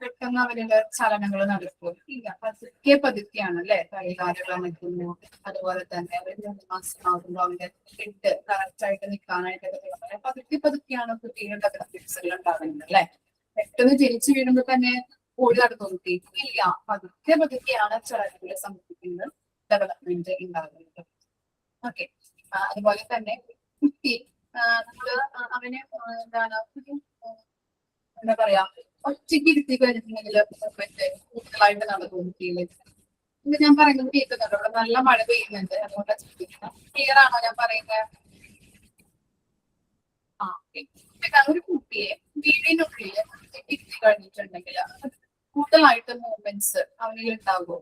പെട്ടെന്ന് അവരുടെ ചലനങ്ങൾ നടക്കും ഇല്ല, പതുക്കെ പതുക്കെയാണ് അല്ലെ. കൈകാലുകൾ നിൽക്കുന്നു, അതുപോലെ തന്നെ അവർ 3 മാസമാകുമ്പോൾ അവന്റെ ഹെഡ് കറക്റ്റ് ആയിട്ട് നിൽക്കാനായിട്ട് പതുക്കെ പതുക്കെയാണ് കുട്ടികളുടെ ഡെവലപ്മെന്റ്സുകൾ ഉണ്ടാകുന്നത് അല്ലെ. പെട്ടെന്ന് ജനിച്ചു വീഴുമ്പോൾ തന്നെ ഓടി നടന്നു കുട്ടി ഇല്ല, പതുക്കെ പതുക്കെയാണ് ചലനങ്ങൾ സംഭവിക്കുന്നത്, ഡെവലപ്മെന്റ് ഉണ്ടാകുന്നത്. ഓക്കെ, അതുപോലെ തന്നെ കുട്ടി നമ്മള് അവന് എന്താണ് എന്താ പറയാ ഒറ്റയ്ക്ക് ഇരുത്തി കഴിഞ്ഞിട്ടുണ്ടെങ്കിൽ കൂടുതലായിട്ട് നടക്കും കുട്ടിയില്. ഇത് ഞാൻ പറയുന്നത് കേൾക്കുന്നുണ്ടോ? ഇവിടെ നല്ല മഴ പെയ്യുന്നുണ്ട്, അതുകൊണ്ട് ക്ലിയർ ആണോ ഞാൻ പറയുന്നത്? ആ ഓക്കെ. ഒരു കുട്ടിയെ വീടിനുള്ളിൽ ഒറ്റയ്ക്ക് ഇരുത്തി കഴിഞ്ഞിട്ടുണ്ടെങ്കിൽ കൂടുതലായിട്ട് മൂവ്മെന്റ്സ് അവനിൽ ഉണ്ടാകുമോ?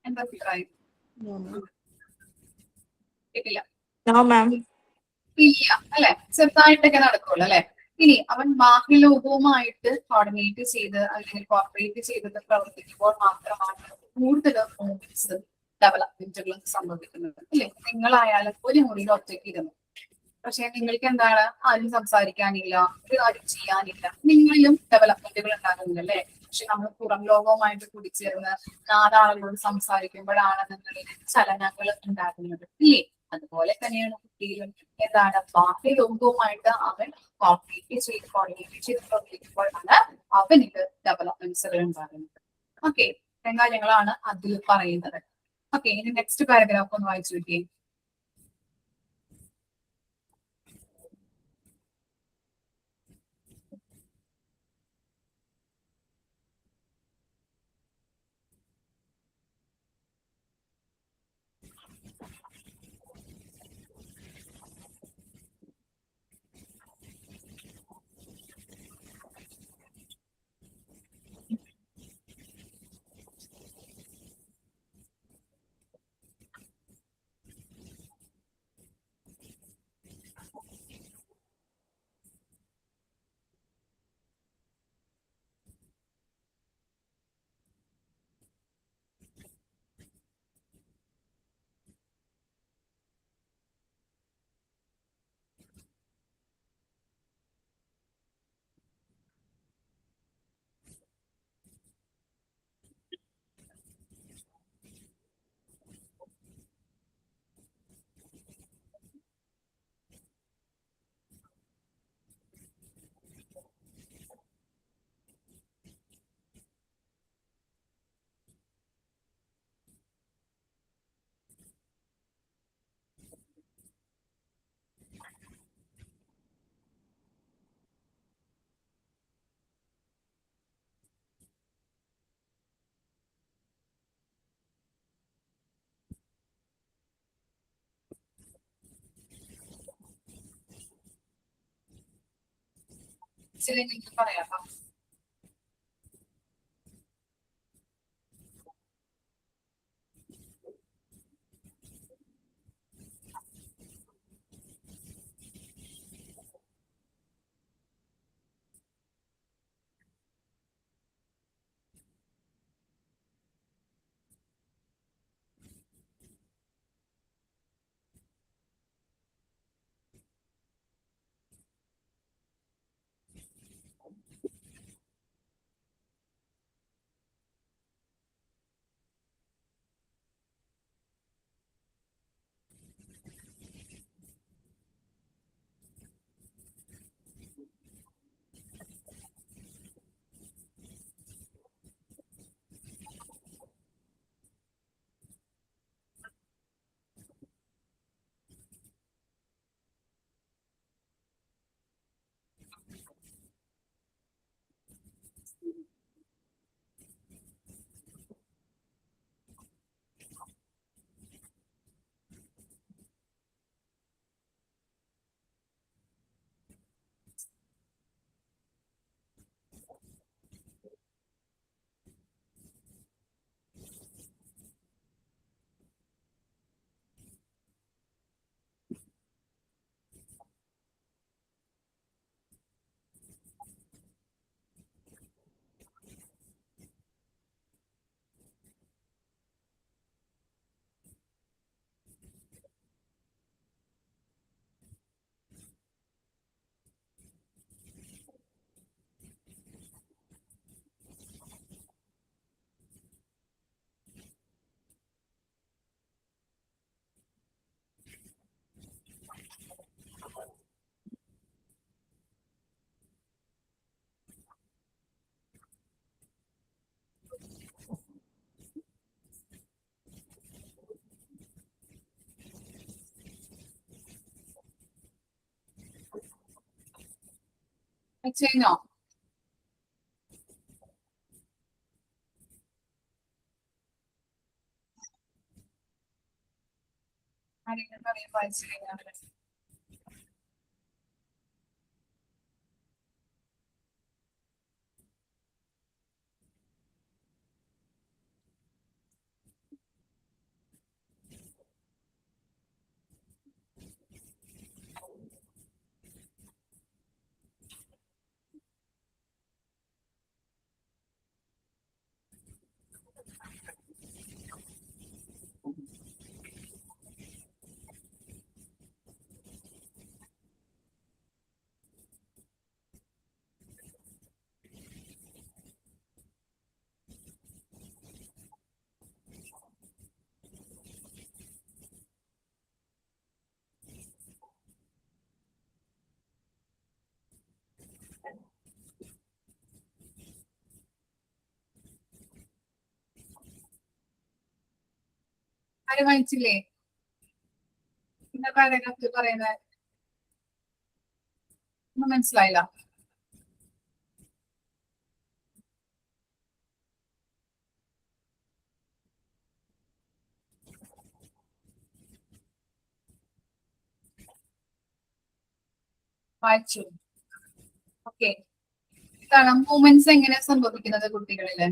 എന്താ അഭിപ്രായം? കേട്ടില്ല. No, ma'am. ഇല്ല അല്ലെ, ചെറുതായിട്ടൊക്കെ നടക്കുള്ളൂ അല്ലെ. ഇനി അവൻ ബാഹ്യലോകവുമായിട്ട് കോർഡിനേറ്റ് ചെയ്ത് അല്ലെങ്കിൽ കോർപ്പറേറ്റ് ചെയ്ത് പ്രവർത്തിക്കുമ്പോൾ മാത്രമാണ് കൂടുതൽ മൂവ്മെന്റ്സ് ഡെവലപ്മെന്റുകളും സംഭവിക്കുന്നത് അല്ലെ. നിങ്ങളായാലും ഒരു മുറിയിൽ ഒറ്റയ്ക്ക് ഇരുന്നു, പക്ഷെ നിങ്ങൾക്ക് എന്താണ് ആരും സംസാരിക്കാനില്ല, ഒരു കാര്യം ചെയ്യാനില്ല, നിങ്ങളിലും ഡെവലപ്മെന്റുകൾ ഉണ്ടാകുന്നില്ല അല്ലെ. പക്ഷെ നമ്മൾ പുറം ലോകവുമായിട്ട് കൂടിച്ചേർന്ന് 4 ആളുകളോട് സംസാരിക്കുമ്പോഴാണ് നിങ്ങളിൽ ചലനങ്ങൾ ഉണ്ടാകുന്നത് ഇല്ലേ. അതുപോലെ തന്നെയാണ് കുട്ടിയിലും എന്താണ് ബാഹ്യ ലോകവുമായിട്ട് അവൻ കോർഡിനേറ്റ് ചെയ്ത് പ്രവർത്തിക്കുമ്പോഴാണ് അവനിക്ക് ഡെവലപ്മെന്റ്സുകൾ ഉണ്ടാകുന്നത്. ഓക്കെ, ഇത്രയും കാര്യങ്ങളാണ് അതിൽ പറയുന്നത്. ഓക്കെ, ഇനി നെക്സ്റ്റ് പാരഗ്രാഫ് ഒന്ന് വായിച്ചു നോക്കിയേ. മനസ്സിലെങ്കിൽ പറയാം. കഴിഞ്ഞോ? ആരെങ്കിലും പറയാൻ വായിച്ചു കഴിഞ്ഞാൽ ആരും വായിച്ചില്ലേ? പിന്നെ പാരഗ്രാഫിൽ പറയുന്നത് ഒന്നും മനസ്സിലായില്ല. വായിച്ചു. ഓക്കെ. ഇതാണ് മൂമെന്റ്സ് എങ്ങനെ സംഭവിക്കുന്നത് കുട്ടികളില്?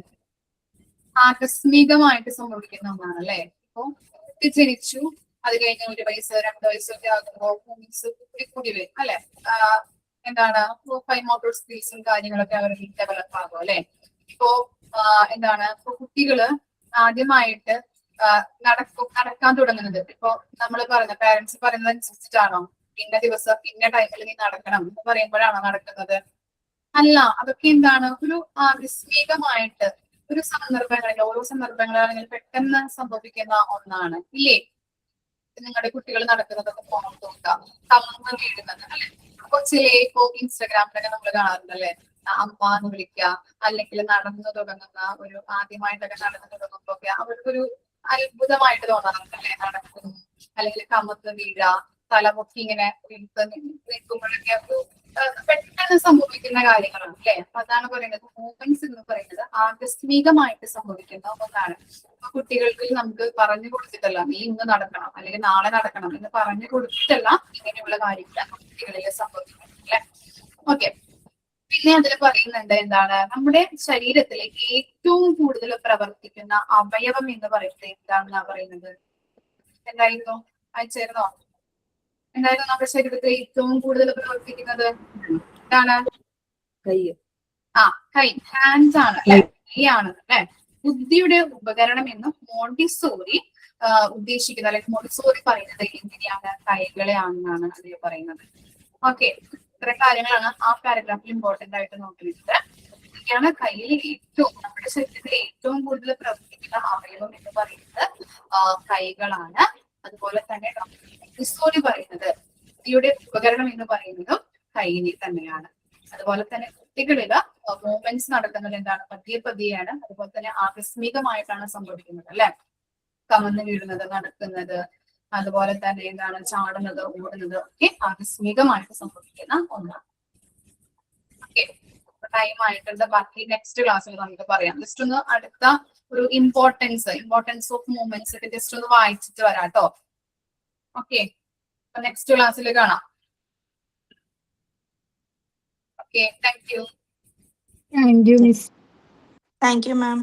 ആകസ്മികമായിട്ട് സംഭവിക്കുന്ന ഒന്നാണ് അല്ലെ. ഇപ്പൊ കുട്ടി ജനിച്ചു, അത് കഴിഞ്ഞ് 1 വയസ്സ് 2 വയസ്സൊക്കെ ആകുമ്പോൾ മൂമെന്റ്സ് കൂടി വരും അല്ലെ. എന്താണ് ഫൈൻ മോട്ടോർ സ്കിൽസും കാര്യങ്ങളൊക്കെ അവർക്ക് ഡെവലപ്പ് ആകും അല്ലെ. ഇപ്പോ എന്താണ് ഇപ്പൊ കുട്ടികള് ആദ്യമായിട്ട് നടക്കാൻ തുടങ്ങുന്നത് ഇപ്പൊ നമ്മൾ പറയുന്ന പാരന്റ്സ് പറയുന്നത് അനുസരിച്ചിട്ടാണോ? ഇന്ന ദിവസം ഇന്ന ടൈമിൽ നീ നടക്കണം എന്ന് പറയുമ്പോഴാണോ നടക്കുന്നത്? അല്ല, അതൊക്കെ എന്താണ് ഒരു ആകസ്മികമായിട്ട് ഒരു സന്ദർഭങ്ങളിൽ ഓരോ സന്ദർഭങ്ങളാണെങ്കിൽ പെട്ടെന്ന് സംഭവിക്കുന്ന ഒന്നാണ് ഇല്ലേ. നിങ്ങളുടെ കുട്ടികൾ നടക്കുന്നതൊക്കെ ഫോൺ നോക്കാം, കമന്ന് വീഴുന്നത് അല്ലെ. കൊച്ചിലെ ഇപ്പോ ഇൻസ്റ്റാഗ്രാമിലൊക്കെ നമ്മൾ കാണാറുണ്ടല്ലേ, അമ്മ എന്ന് വിളിക്കുക, അല്ലെങ്കിൽ നടന്നു തുടങ്ങുന്ന ഒരു ആദ്യമായിട്ടൊക്കെ നടന്നു തുടങ്ങുമ്പോഴൊക്കെ അവർക്കൊരു അത്ഭുതമായിട്ട് തോന്നാറുണ്ടല്ലേ. നടക്കുന്നു അല്ലെങ്കിൽ കമന്ന് വീഴ, തലമുക്കി ഇങ്ങനെ നിൽക്കുമ്പോഴൊക്കെ ഒരു പെട്ടെന്ന് സംഭവിക്കുന്ന കാര്യങ്ങളാണ് അല്ലെ. അപ്പൊ അതാണ് പറയുന്നത് മൂവ്മെന്റ്സ് എന്ന് പറയുന്നത് ആകസ്മികമായിട്ട് സംഭവിക്കുന്ന ഒന്നാണ്. കുട്ടികൾക്ക് നമുക്ക് പറഞ്ഞു കൊടുത്തിട്ടല്ല നീ ഇന്ന് നടക്കണം അല്ലെങ്കിൽ നാളെ നടക്കണം എന്ന് പറഞ്ഞു കൊടുത്തിട്ടല്ല ഇങ്ങനെയുള്ള കാര്യങ്ങൾ കുട്ടികളിൽ സംഭവിക്കുന്നത് അല്ലെ. ഓക്കെ. പിന്നെ പിന്നെ അതിൽ പറയുന്നുണ്ട് എന്താണ്, നമ്മുടെ ശരീരത്തിലെ ഏറ്റവും കൂടുതൽ പ്രവർത്തിക്കുന്ന അവയവം എന്ന് പറയുന്നത് എന്താണെന്നാ പറയുന്നത്? എന്തായിരുന്നു? അയച്ചായിരുന്നോ? എന്തായിരുന്നു നമ്മുടെ ശരീരത്തിൽ ഏറ്റവും കൂടുതൽ പ്രവർത്തിക്കുന്നത്? എന്താണ്? കൈ. കൈ, ഹാൻഡ്സ് ആണ് അല്ലെ, കൈയാണ് അല്ലെ. ബുദ്ധിയുടെ ഉപകരണം എന്ന് മോണ്ടിസോറി ഉദ്ദേശിക്കുന്നത്, അല്ലെങ്കിൽ മോണ്ടിസോറി പറയുന്നത് എങ്ങനെയാണ്? കൈകളെ ആണെന്നാണ് അതിൽ പറയുന്നത്. ഓക്കെ, ഇത്ര കാര്യങ്ങളാണ് ആ പാരഗ്രാഫിൽ ഇമ്പോർട്ടന്റ് ആയിട്ട് നോക്കുന്നത്. ഇതൊക്കെയാണ് കയ്യിൽ ഏറ്റവും, നമ്മുടെ ശരീരത്തിൽ ഏറ്റവും കൂടുതൽ പ്രവർത്തിക്കുന്ന അവയവം എന്ന് പറയുന്നത് കൈകളാണ്. അതുപോലെ തന്നെ മോണ്ടിസോറി പറയുന്നത് ബുദ്ധിയുടെ ഉപകരണം എന്ന് പറയുന്നതും കൈയിനെ തന്നെയാണ്. അതുപോലെ തന്നെ കുട്ടികളില് മൂവ്മെന്റ്സ് നടക്കുന്നത് എന്താണ്? പതിയെ പതിയെയാണ്. അതുപോലെ തന്നെ ആകസ്മികമായിട്ടാണ് സംഭവിക്കുന്നത് അല്ലെ. കമന്ന് വീഴുന്നത്, നടക്കുന്നത്, അതുപോലെ തന്നെ എന്താണ്, ചാടുന്നത്, ഓടുന്നത് ഒക്കെ ആകസ്മികമായിട്ട് സംഭവിക്കുന്ന ഒന്നാണ്. ഓക്കെ, ടൈം ആയിട്ടുണ്ട്. ബാക്കി നെക്സ്റ്റ് ക്ലാസ്സിൽ നമുക്ക് പറയാം. ജസ്റ്റ് ഒന്ന് അടുത്ത ഒരു ഇമ്പോർട്ടൻസ് ഓഫ് മൂവ്മെന്റ്സ് ഒക്കെ ജസ്റ്റ് ഒന്ന് വായിച്ചിട്ട് വരാം കേട്ടോ. ഓക്കെ, നെക്സ്റ്റ് ക്ലാസ്സിൽ കാണാം. Okay, thank you. Thank you, ma'am.